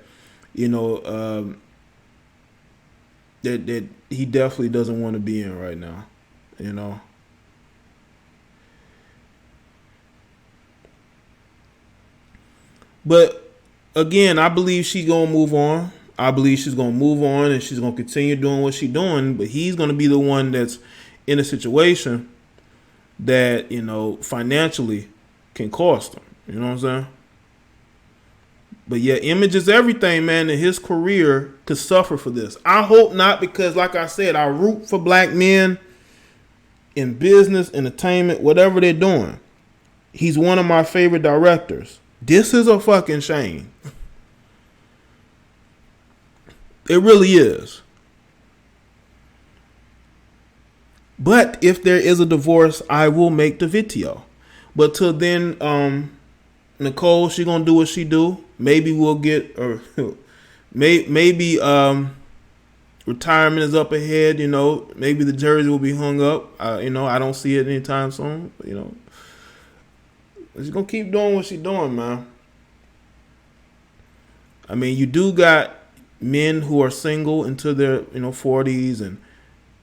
A: you know, that he definitely doesn't want to be in right now. You know. But again, I believe she's gonna move on. I believe she's gonna move on and she's gonna continue doing what she's doing. But he's gonna be the one that's in a situation that, you know, financially can cost him. You know what I'm saying? But yeah, image is everything, man, and his career could suffer for this. I hope not, because like I said, I root for black men in business, entertainment, whatever they're doing. He's one of my favorite directors. This is a fucking shame. It really is. But if there is a divorce, I will make the video. But till then, Nicole, she gonna do what she do. Maybe we'll get, or maybe retirement is up ahead. You know, maybe the jersey will be hung up. You know, I don't see it anytime soon. You know, she's gonna keep doing what she's doing, man. I mean, you do got men who are single into their 40s and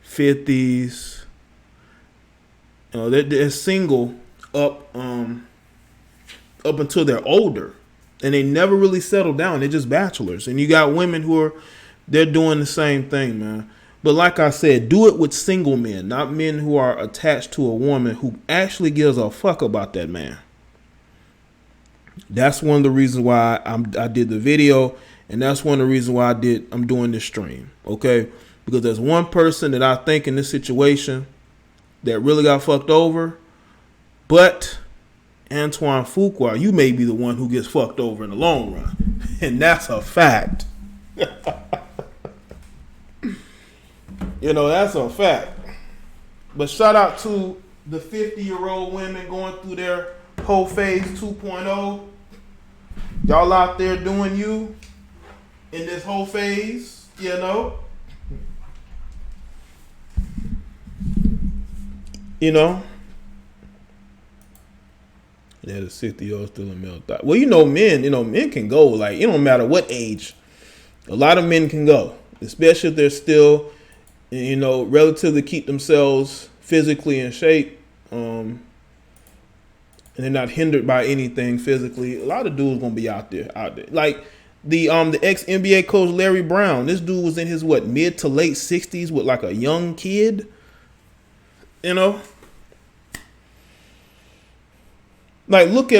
A: 50s. You know, they're single up until they're older, and they never really settle down. They're just bachelors. And you got women they're doing the same thing, man. But like I said, do it with single men, not men who are attached to a woman who actually gives a fuck about that man. That's one of the reasons why I did the video, and that's one of the reasons why I'm doing this stream. Okay, because there's one person that I think in this situation that really got fucked over, but Antoine Fuqua, you may be the one who gets fucked over in the long run, and that's a fact. You know, that's a fact. But shout out to the 50-year-old women going through their whole phase 2.0. Y'all out there doing you in this whole phase, you know. You know. Yeah, the 60-year-old still a male thought. Well, men can go, like, it don't matter what age. A lot of men can go, especially if they're still, relatively keep themselves physically in shape. And they're not hindered by anything physically. A lot of dudes gonna be out there. Like the ex NBA coach Larry Brown. This dude was in his mid to late 60s with like a young kid. You know, like look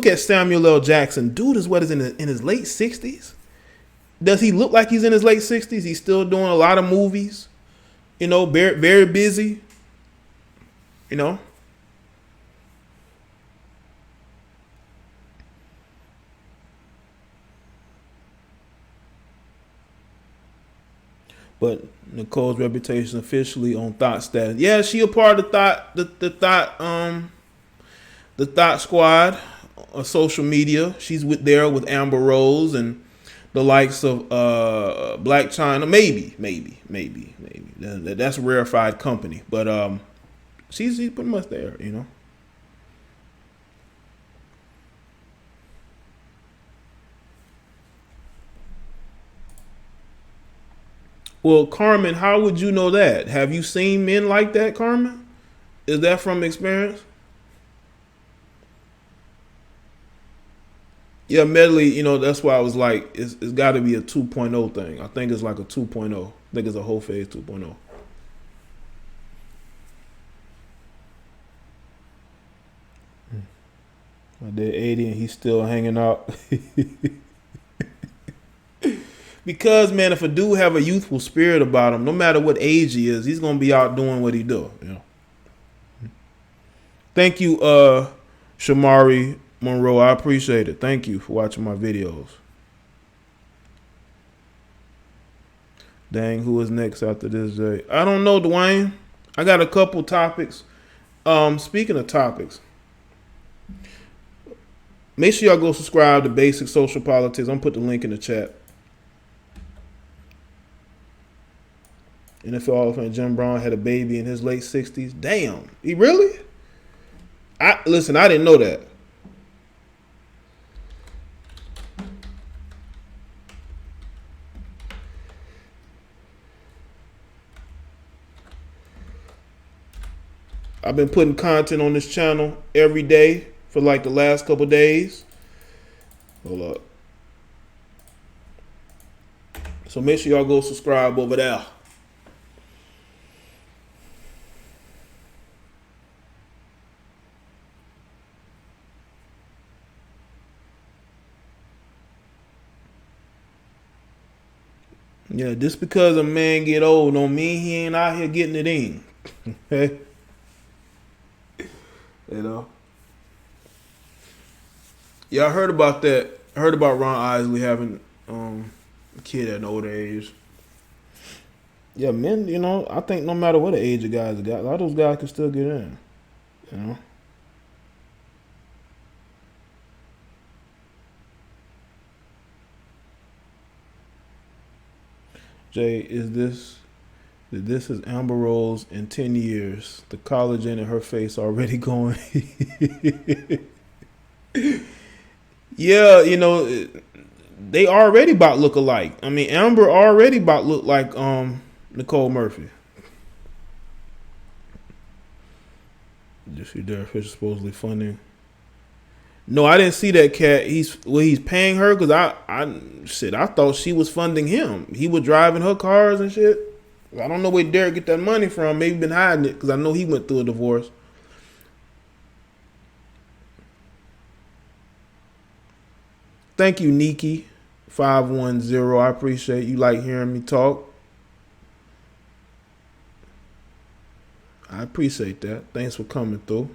A: at Samuel L. Jackson. Dude is in his late 60s. Does he look like he's in his late 60s? He's still doing a lot of movies. You know, very, very busy. You know. But Nicole's reputation officially on Thought status. Yeah, she a part of the Thought Squad of social media. She's there with Amber Rose and the likes of Black China. Maybe. That's a rarefied company. But she's pretty much there, you know. Well, Carmen, how would you know that? Have you seen men like that, Carmen? Is that from experience? Yeah, medley, that's why I was like, it's got to be a 2.0 thing. I think it's like a 2.0. I think it's a whole phase 2.0. My dad 80 and he's still hanging out. Because, man, if a dude have a youthful spirit about him, no matter what age he is, he's going to be out doing what he do. Thank you, Shamari Monroe. I appreciate it. Thank you for watching my videos. Dang, who is next after this, Jay? I don't know, Dwayne. I got a couple topics. Speaking of topics, make sure y'all go subscribe to Basic Social Politics. I'm going to put the link in the chat. NFL Hall of Fame Jim Brown had a baby in his late 60s. Damn. He really? Listen, I didn't know that. I've been putting content on this channel every day for like the last couple days. Hold up. So make sure y'all go subscribe over there. Yeah, just because a man get old don't mean he ain't out here getting it in. Yeah, I heard about that. I heard about Ron Isley having a kid at an older age. Yeah, men, I think no matter what the age of guys got, a lot of those guys can still get in. Jay, this is Amber Rose in 10 years. The collagen in her face already going. Yeah, they already about look alike. I mean, Amber already about look like Nicole Murphy. Just see Derek Fisher supposedly funding. No, I didn't see that cat. He's paying her because I thought she was funding him. He was driving her cars and shit. I don't know where Derek get that money from. Maybe been hiding it because I know he went through a divorce. Thank you, Nikki 510. I appreciate you like hearing me talk. I appreciate that. Thanks for coming through.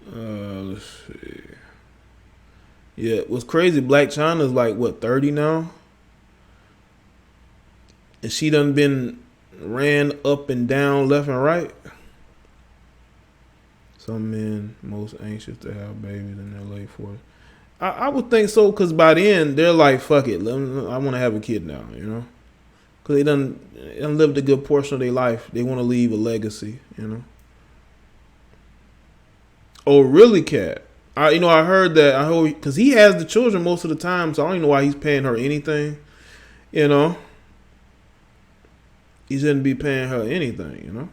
A: Let's see. Yeah, what's crazy, Black China's like, what, 30 now? And she done been ran up and down, left and right. Some men most anxious to have babies in their late 40s. I would think so, because by the end, they're like, fuck it, I want to have a kid now, Because they done lived a good portion of their life. They want to leave a legacy, Oh, really, Cat? I heard that. I hope because he has the children most of the time, so I don't even know why he's paying her anything. He shouldn't be paying her anything.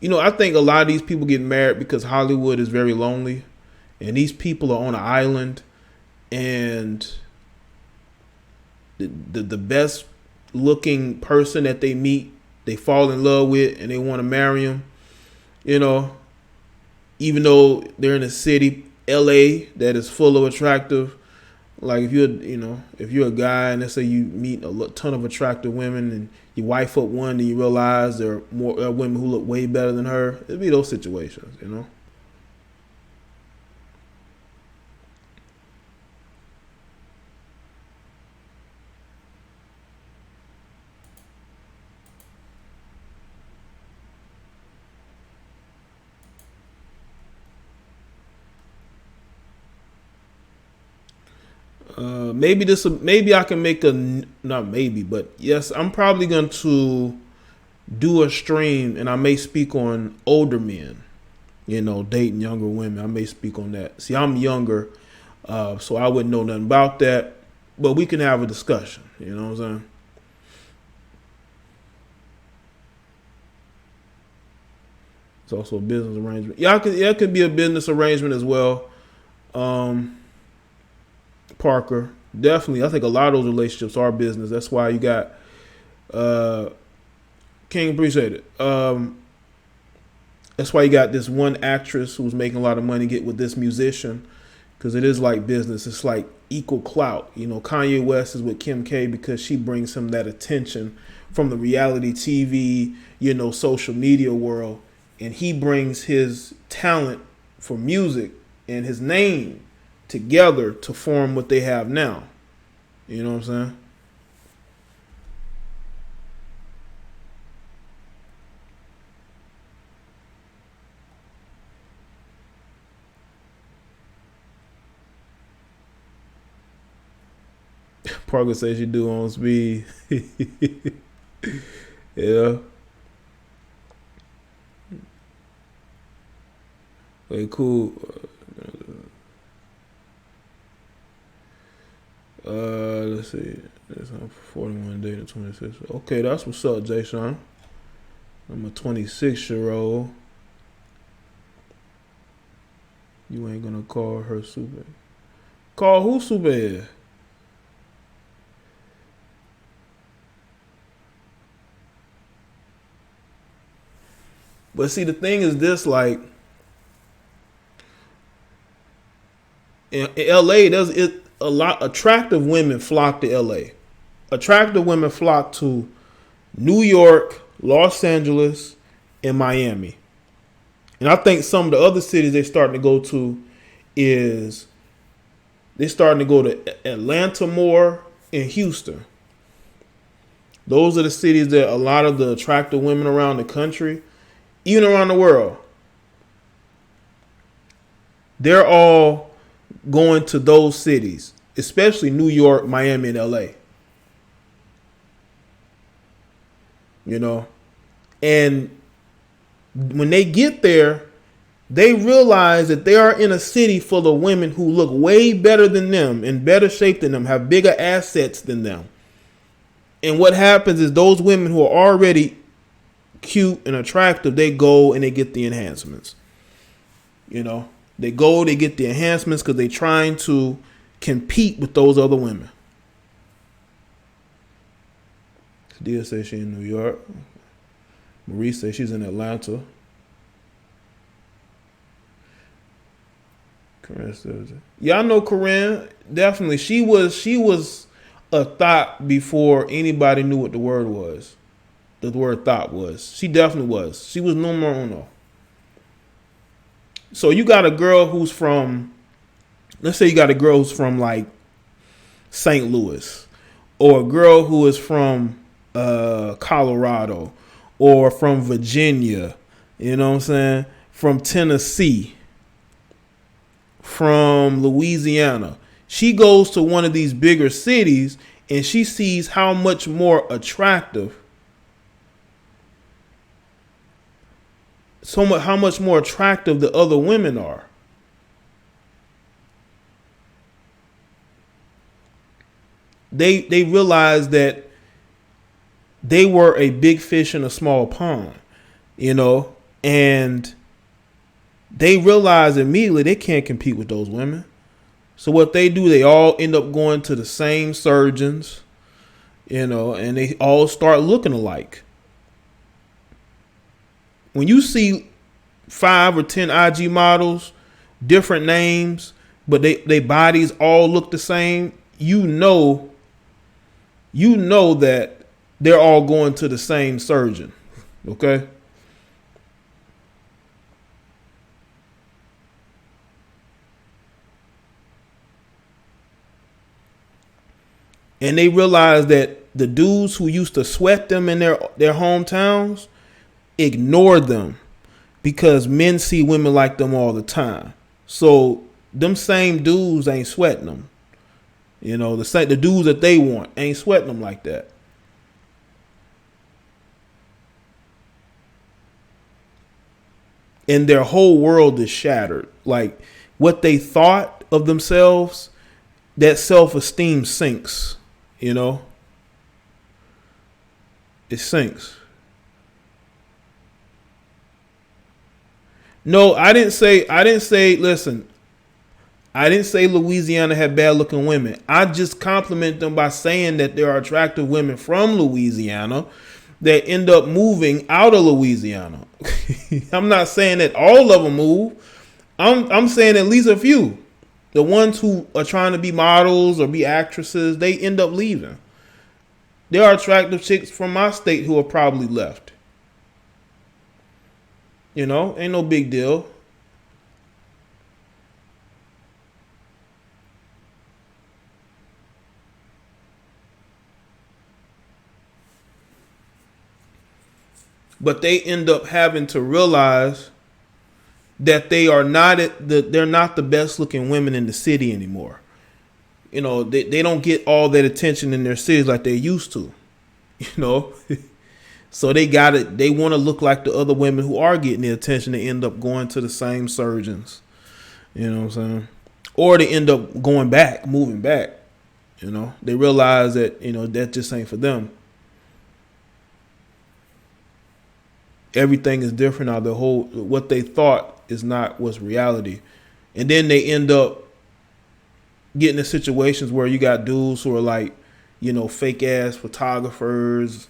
A: I think a lot of these people get married because Hollywood is very lonely, and these people are on an island, and the best looking person that they meet, they fall in love with, and they want to marry him. Even though they're in a city, LA, that is full of attractive. Like if you're a guy and let's say you meet a ton of attractive women and you wife up one and you realize there are more women who look way better than her. It'd be those situations, Maybe I can make not maybe, but yes, I'm probably going to do a stream, and I may speak on older men, dating younger women. I may speak on that. See, I'm younger, so I wouldn't know nothing about that, but we can have a discussion. You know what I'm saying? It's also a business arrangement. Yeah, it could be a business arrangement as well. Parker, definitely. I think a lot of those relationships are business. That's why you got King, appreciate it. That's why you got this one actress who's making a lot of money get with this musician, because it is like business. It's like equal clout. Kanye West is with Kim K because she brings him that attention from the reality TV, social media world, and he brings his talent for music and his name together to form what they have now. You know what I'm saying? Parker says you do on speed. Yeah. Okay, cool. Let's see. It's 41 day to 26. Okay, that's what's up, Jay Sean. I'm a 26-year-old. You ain't gonna call her super. Call who super is? But see, the thing is this, like, in LA, a lot attractive women flock to LA. Attractive women flock to New York, Los Angeles, and Miami. And I think some of the other cities they're starting to go to is they're starting to go to Atlanta more and Houston. Those are the cities that a lot of the attractive women around the country, even around the world, they're all going to those cities, especially New York, Miami, and LA. And when they get there, they realize that they are in a city full of women who look way better than them, in better shape than them, have bigger assets than them. And what happens is those women who are already cute and attractive, they go and they get the enhancements. They go, they get the enhancements because they're trying to compete with those other women. Dia says she's in New York. Marie says she's in Atlanta. Corinne says, yeah, I know Corinne. Definitely. She was a thought before anybody knew what the word was. The word thought was. She definitely was. She was numero uno. So you got a girl who's from, let's say you got a girl who's from like St. Louis, or a girl who is from Colorado, or from Virginia, you know what I'm saying? From Tennessee, from Louisiana. She goes to one of these bigger cities and she sees how much more attractive, how much more attractive the other women are. They realize that they were a big fish in a small pond, and they realize immediately they can't compete with those women. So what they do, they all end up going to the same surgeons, and they all start looking alike. When you see 5 or 10 IG models, different names, but they bodies all look the same, you know that they're all going to the same surgeon. Okay? And they realize that the dudes who used to sweat them in their hometowns ignore them because men see women like them all the time. So them same dudes ain't sweating them. You know, the dudes that they want ain't sweating them like that. And their whole world is shattered. Like, what they thought of themselves, that self-esteem sinks, you know? It sinks. No, I didn't say, listen, I didn't say Louisiana had bad looking women. I just compliment them by saying that there are attractive women from Louisiana that end up moving out of Louisiana. I'm not saying that all of them move. I'm saying at least a few. The ones who are trying to be models or be actresses, they end up leaving. There are attractive chicks from my state who are probably left. You know, ain't no big deal. But they end up having to realize that they're not the best looking women in the city anymore. You know, they don't get all that attention in their cities like they used to. You know, so they want to look like the other women who are getting the attention. They end up going to the same surgeons. You know what I'm saying? Or they end up moving back. You know, they realize that, you know, that just ain't for them. Everything is different now. What they thought is not what's reality. And then they end up getting in situations where you got dudes who are like, you know, fake ass photographers,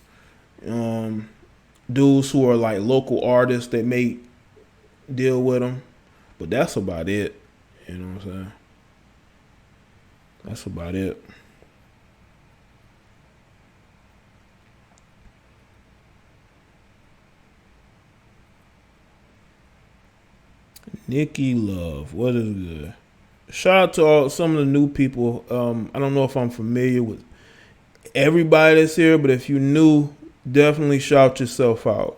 A: dudes who are like local artists that may deal with them. But that's about it. You know what I'm saying? That's about it. Nikki Love, what is good? Shout out to some of the new people. I don't know if I'm familiar with everybody that's here, but if you're new, definitely shout yourself out.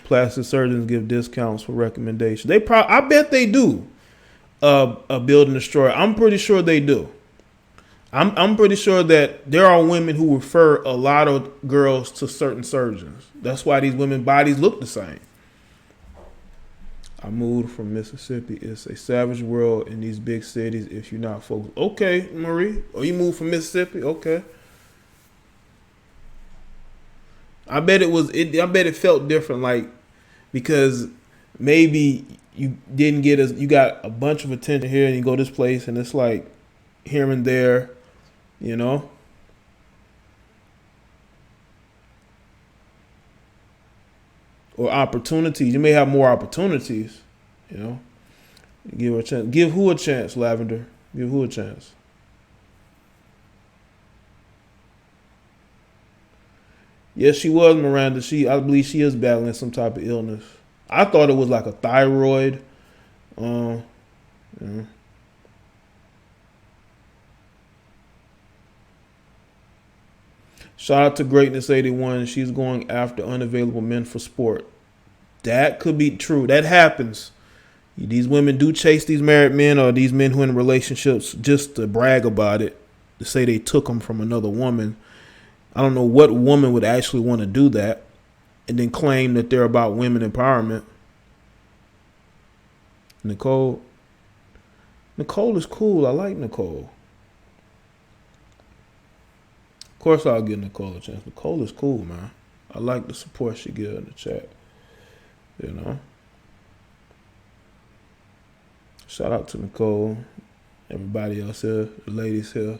A: Plastic surgeons give discounts for recommendations. I bet they do. A Build and Destroy. I'm pretty sure they do. I'm pretty sure that there are women who refer a lot of girls to certain surgeons. That's why these women's bodies look the same. I moved from Mississippi. It's a savage world in these big cities if you're not focused. Okay, Marie. Oh, you moved from Mississippi? Okay. I bet it felt different, like, because maybe you didn't you got a bunch of attention here and you go this place and it's like here and there, you know? Or opportunities. You may have more opportunities, you know. Give her a chance. Give who a chance, Lavender? Give who a chance? Yes, she was, Miranda. I believe she is battling some type of illness. I thought it was like a thyroid. Yeah. Shout out to Greatness 81. She's going after unavailable men for sport. That could be true. That happens. These women do chase these married men or these men who are in relationships just to brag about it, to say they took them from another woman. I don't know what woman would actually want to do that and then claim that they're about women empowerment. Nicole is cool. I like Nicole. Of course I'll give Nicole a chance. Nicole is cool, man. I like the support she gives in the chat. You know. Shout out to Nicole. Everybody else here, the ladies here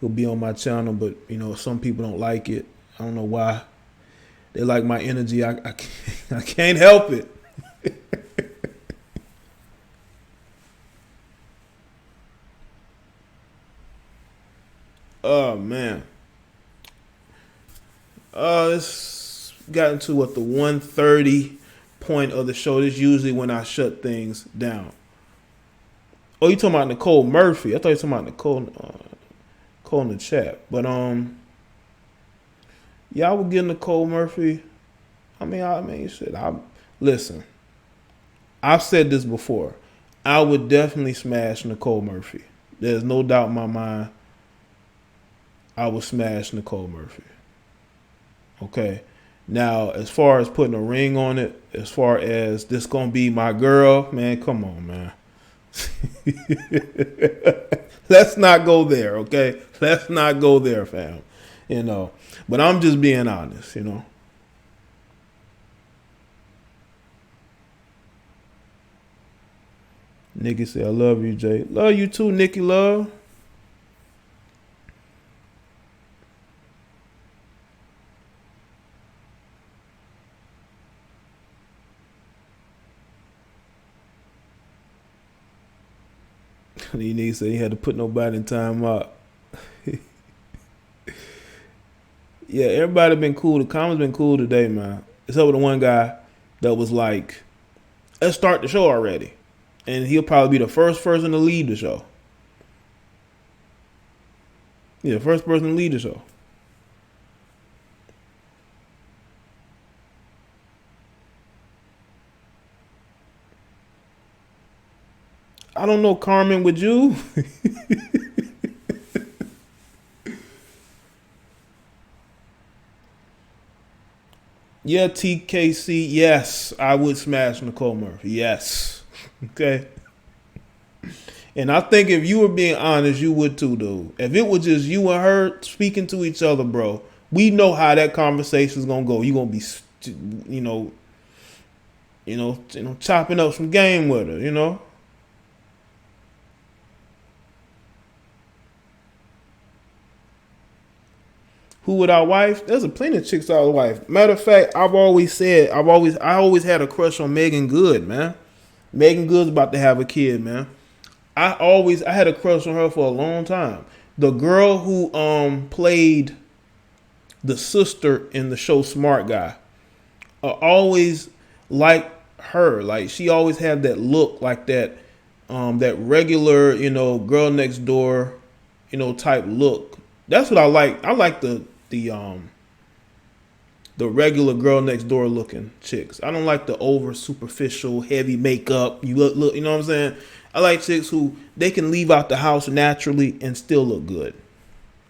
A: who'll be on my channel, but you know, some people don't like it. I don't know why. They like my energy. I can't help it. Oh man. It's gotten to the 1:30 point of the show. This is usually when I shut things down. Oh, you talking about Nicole Murphy? I thought you were talking about Nicole in the chat. But yeah, I would give Nicole Murphy. I mean, shit. Listen. I've said this before. I would definitely smash Nicole Murphy. There's no doubt in my mind I would smash Nicole Murphy. Okay. Now, as far as putting a ring on it, as far as this gonna be my girl, man, come on, man. Let's not go there, okay? Let's not go there, fam. You know. But I'm just being honest, you know. Nikki said, I love you, Jay. Love you too, Nikki Love. He nigga said he had to put nobody in time out. Yeah, everybody been cool. The comments been cool today, man. Except for the one guy that was like, let's start the show already. And he'll probably be the first person to leave the show. Yeah, the first person to leave the show. I don't know, Carmen, would you? Yeah, TKC, yes, I would smash Nicole Murphy. Yes. Okay. And I think if you were being honest, you would too, dude. If it was just you and her speaking to each other, bro, we know how that conversation's gonna go. You're gonna be, chopping up some game with her, you know. Who without wife? There's a plenty of chicks without wife. Matter of fact, I always had a crush on Megan Good, man. Megan Good's about to have a kid, man. I had a crush on her for a long time. The girl who played the sister in the show Smart Guy. I always liked her. Like, she always had that look, like that regular, girl next door, type look. That's what I like. I like the regular girl next door looking chicks. I don't like the over superficial heavy makeup. You look, you know what I'm saying? I like chicks who they can leave out the house naturally and still look good.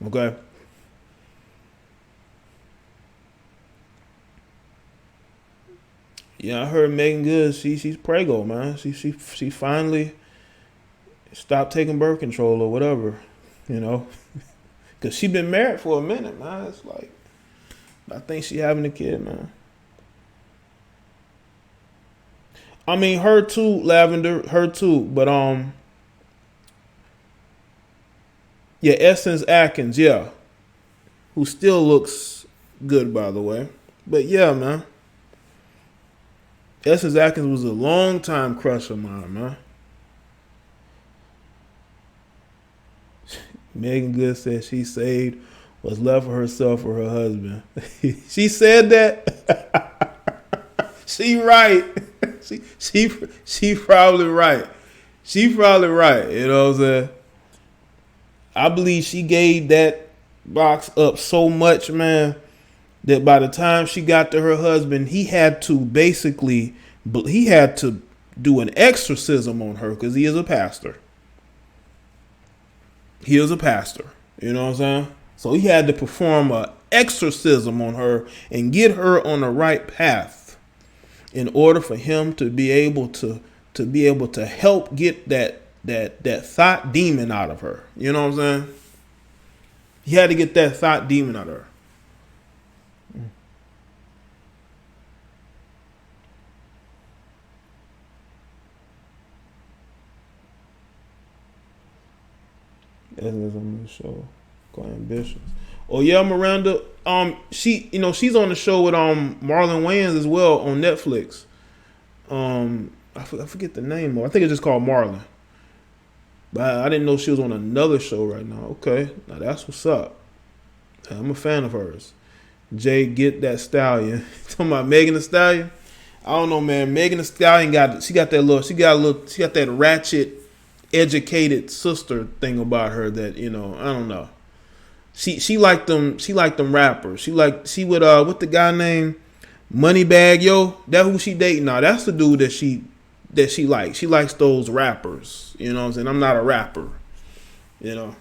A: Okay. Yeah, I heard Megan Good. She's preggo, man. She finally stopped taking birth control or whatever, because she been married for a minute, man. It's like, I think she having a kid, man. I mean, her too, Lavender, her too. But yeah, Essence Atkins, yeah, who still looks good, by the way. But yeah, man, Essence Atkins was a long time crush of mine, man. Megan Good said she saved what's left for herself or her husband. She said that. She right. She probably right. She probably right. You know what I'm saying? I believe she gave that box up so much, man, that by the time she got to her husband, he had to do an exorcism on her because he is a pastor. He is a pastor. You know what I'm saying? So he had to perform an exorcism on her and get her on the right path in order for him to be able to help get that thought demon out of her. You know what I'm saying? He had to get that thought demon out of her. That is on the show. Go Ambitions. Oh yeah, Miranda. She's on the show with Marlon Wayans as well on Netflix. I forget the name of it. I think it's just called Marlon. But I didn't know she was on another show right now. Okay, now that's what's up. I'm a fan of hers. Jay, get that stallion. Talking about Megan Thee Stallion. I don't know, man. Megan Thee Stallion got that ratchet, educated sister thing about her that I don't know. She liked them rappers. She would what the guy named Moneybag Yo. That who she dating now. That's the dude that she likes. She likes those rappers. You know what I'm saying? I'm not a rapper. You know.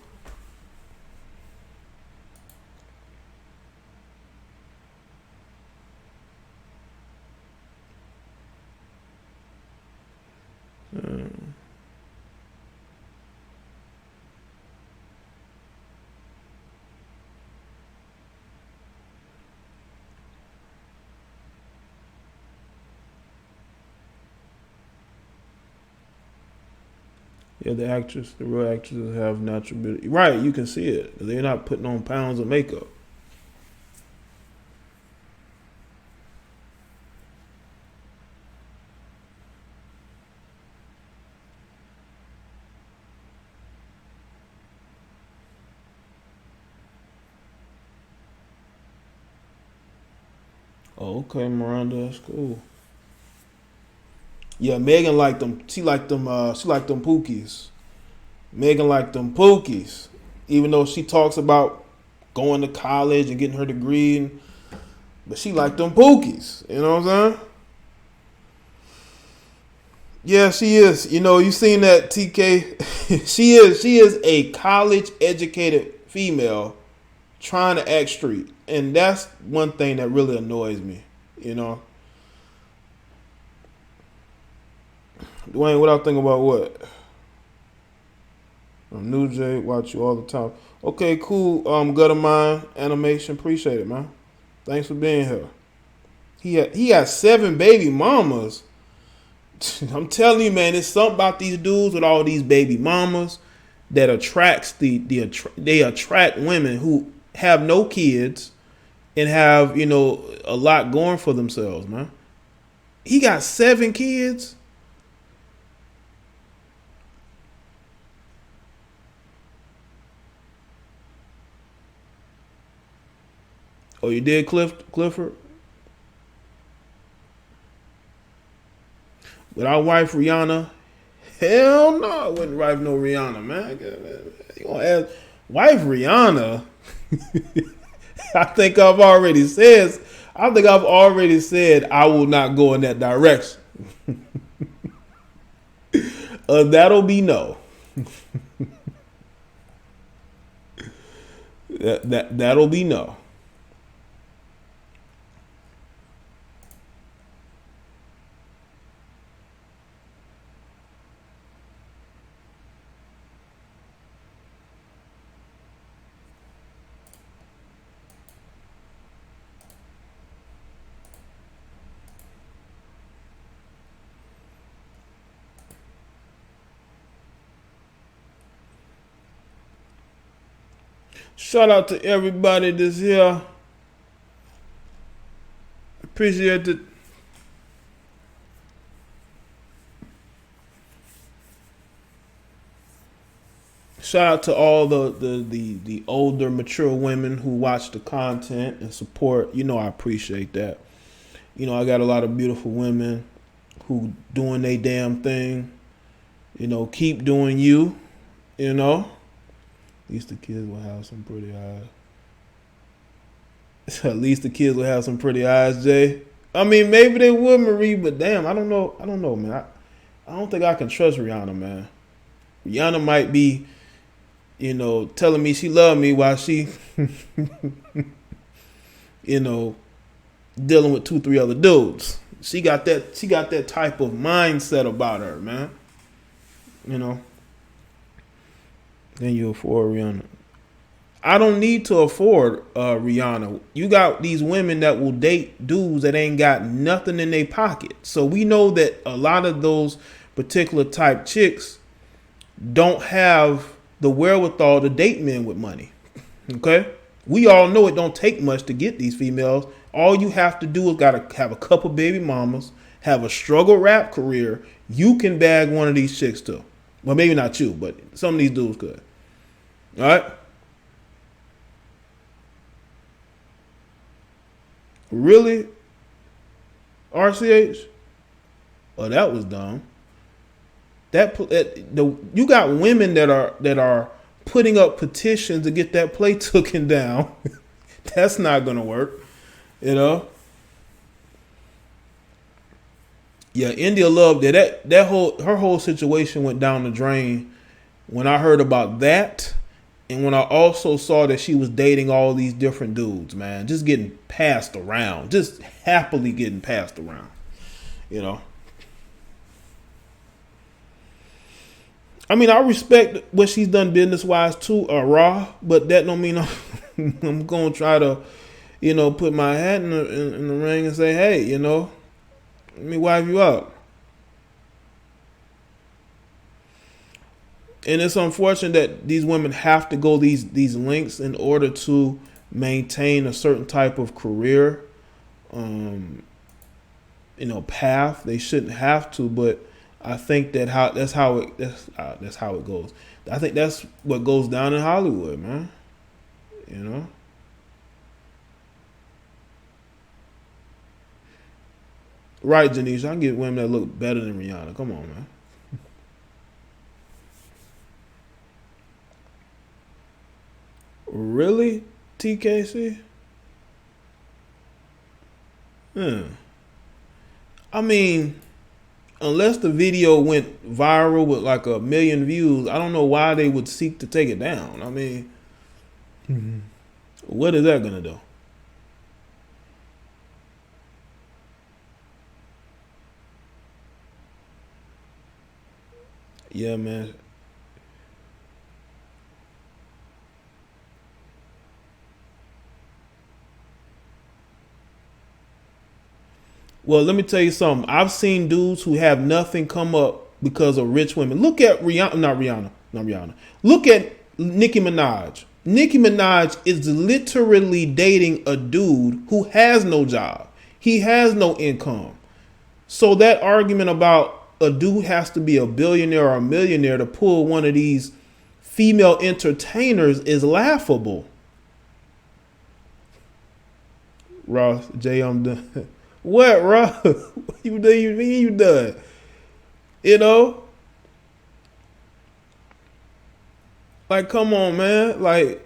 A: Yeah, the real actresses have natural beauty. Right, you can see it. They're not putting on pounds of makeup. Oh, okay, Miranda, that's cool. Yeah, Megan liked them. She liked them. She liked them pookies. Megan liked them pookies, even though she talks about going to college and getting her degree, but she liked them pookies. You know what I'm saying? Yeah, she is. You know, you seen that TK? She is a college educated female trying to act street, and that's one thing that really annoys me. You know. Dwayne, what I think about what? I'm New Jay, watch you all the time. Okay, cool. Gutter Mine Animation, appreciate it, man. Thanks for being here. He had 7 baby mamas. I'm telling you, man, there's something about these dudes with all these baby mamas that attracts they attract women who have no kids and have, you know, a lot going for themselves, man. He got 7 kids. Oh, you did, Clifford? With our wife Rihanna, hell no, I wouldn't wife no Rihanna, man. You gonna ask wife Rihanna? I think I've already said I will not go in that direction. That'll be no. That'll be no. Shout out to everybody that's here. Appreciate it. Shout out to all the older, mature women who watch the content and support. You know, I appreciate that. You know, I got a lot of beautiful women who doing their damn thing. You know, keep doing you. You know. At least the kids will have some pretty eyes. At least the kids will have some pretty eyes, Jay. I mean, maybe they would, Marie, but damn, I don't know. I don't know, man. I don't think I can trust Rihanna, man. Rihanna might be, you know, telling me she loved me while she, you know, dealing with 2-3 other dudes. She got that type of mindset about her, man. You know. Then you afford Rihanna. I don't need to afford Rihanna. You got these women that will date dudes that ain't got nothing in their pocket. So we know that a lot of those particular type chicks don't have the wherewithal to date men with money. Okay? We all know it don't take much to get these females. All you have to do is gotta have a couple baby mamas, have a struggle rap career. You can bag one of these chicks too. Well, maybe not you, but some of these dudes could. All right? Really? RCH? Oh, that was dumb. You got women that are putting up petitions to get that play taken down. That's not gonna work, you know. Yeah, India loved it. Her whole situation went down the drain When I heard about that, and when I also saw that she was dating all these different dudes, man, just getting passed around, just happily getting passed around, you know. I mean, I respect what she's done business-wise too, Raw, but that don't mean I'm going to try to, you know, put my hat in the ring and say, hey, you know, let me wipe you up. And it's unfortunate that these women have to go these lengths in order to maintain a certain type of career, you know, path. They shouldn't have to, but I think that that's how it goes. I think that's what goes down in Hollywood, man. You know. Right, Janice, I can get women that look better than Rihanna. Come on, man. Really, TKC? I mean, unless the video went viral with like 1 million views, I don't know why they would seek to take it down. I mean, what is that gonna do? Yeah, man. Well, let me tell you something. I've seen dudes who have nothing come up because of rich women. Look at Rihanna. Look at Nicki Minaj. Nicki Minaj is literally dating a dude who has no job. He has no income. So that argument about a dude has to be a billionaire or a millionaire to pull one of these female entertainers is laughable. Ross, Jay, I'm done. What, Ross? You done? You know? Like, come on, man. Like,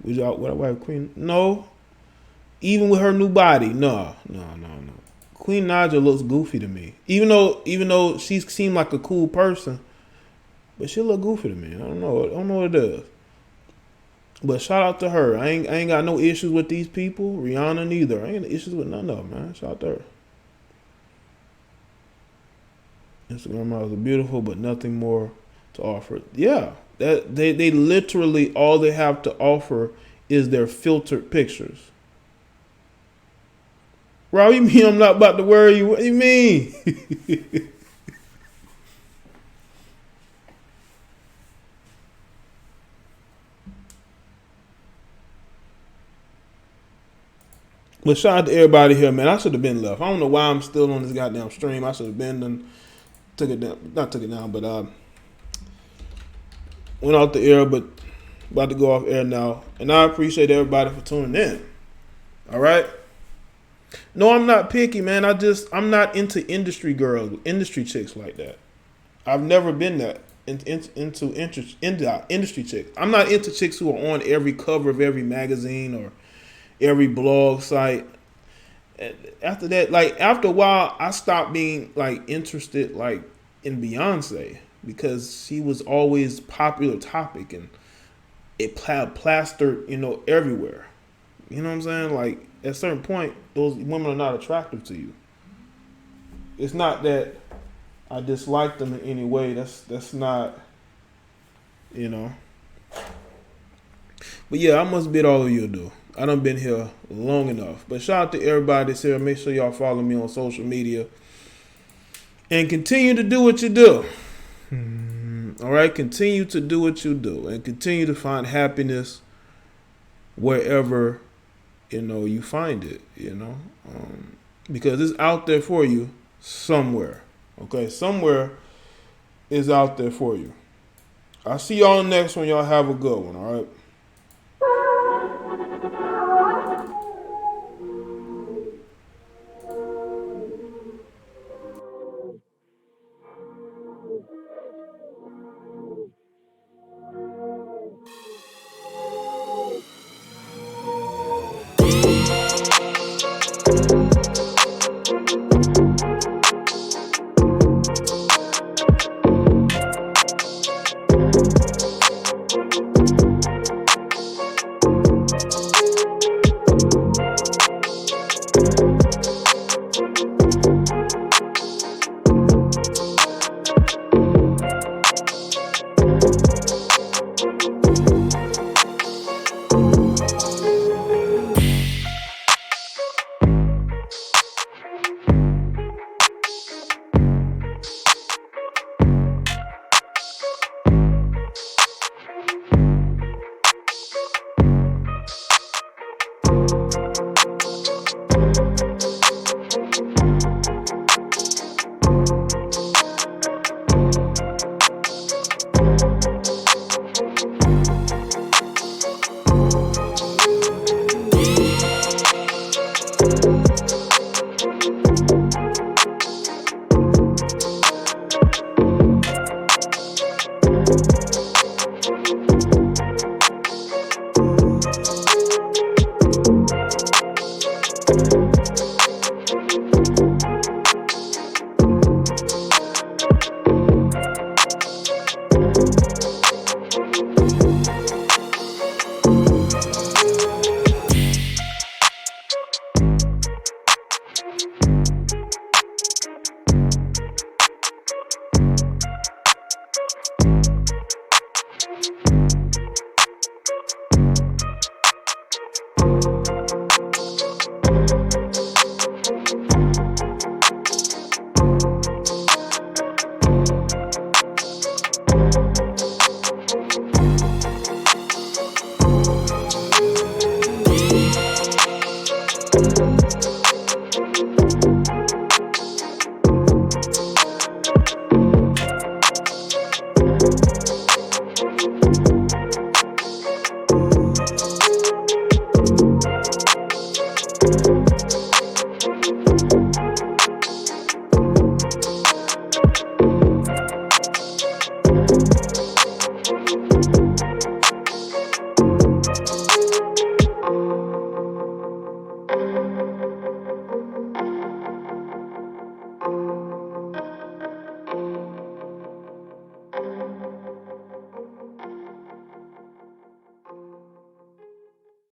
A: was y'all what wife Queen? No. Even with her new body, no. Queen Naja looks goofy to me. Even though she seemed like a cool person, but she look goofy to me. I don't know what it is. But shout out to her. I ain't got no issues with these people. Rihanna neither. I ain't got issues with none of them, man. Shout out to her. Instagram models are beautiful, but nothing more to offer. Yeah, that they literally all they have to offer is their filtered pictures. Rob, you mean I'm not about to worry you? What do you mean? But shout out to everybody here, man. I should have been left. I don't know why I'm still on this goddamn stream. I should have been done. Took it down. Not took it down, but went off the air, but about to go off air now. And I appreciate everybody for tuning in. All right. No, I'm not picky, man. I'm not into industry girls, industry chicks like that. I've never been that into industry chicks. I'm not into chicks who are on every cover of every magazine or every blog site. After that, like after a while, I stopped being like interested like in Beyonce because she was always popular topic and it plastered, everywhere. You know what I'm saying? Like at a certain point, those women are not attractive to you. It's not that I dislike them in any way. That's not, But yeah, I must bid all of you do. I done been here long enough. But shout out to everybody that's here. Make sure y'all follow me on social media. And continue to do what you do. All right? Continue to do what you do. And continue to find happiness wherever, you find it, because it's out there for you somewhere. Okay? Somewhere is out there for you. I'll see y'all in the next one. Y'all have a good one. All right? Peace.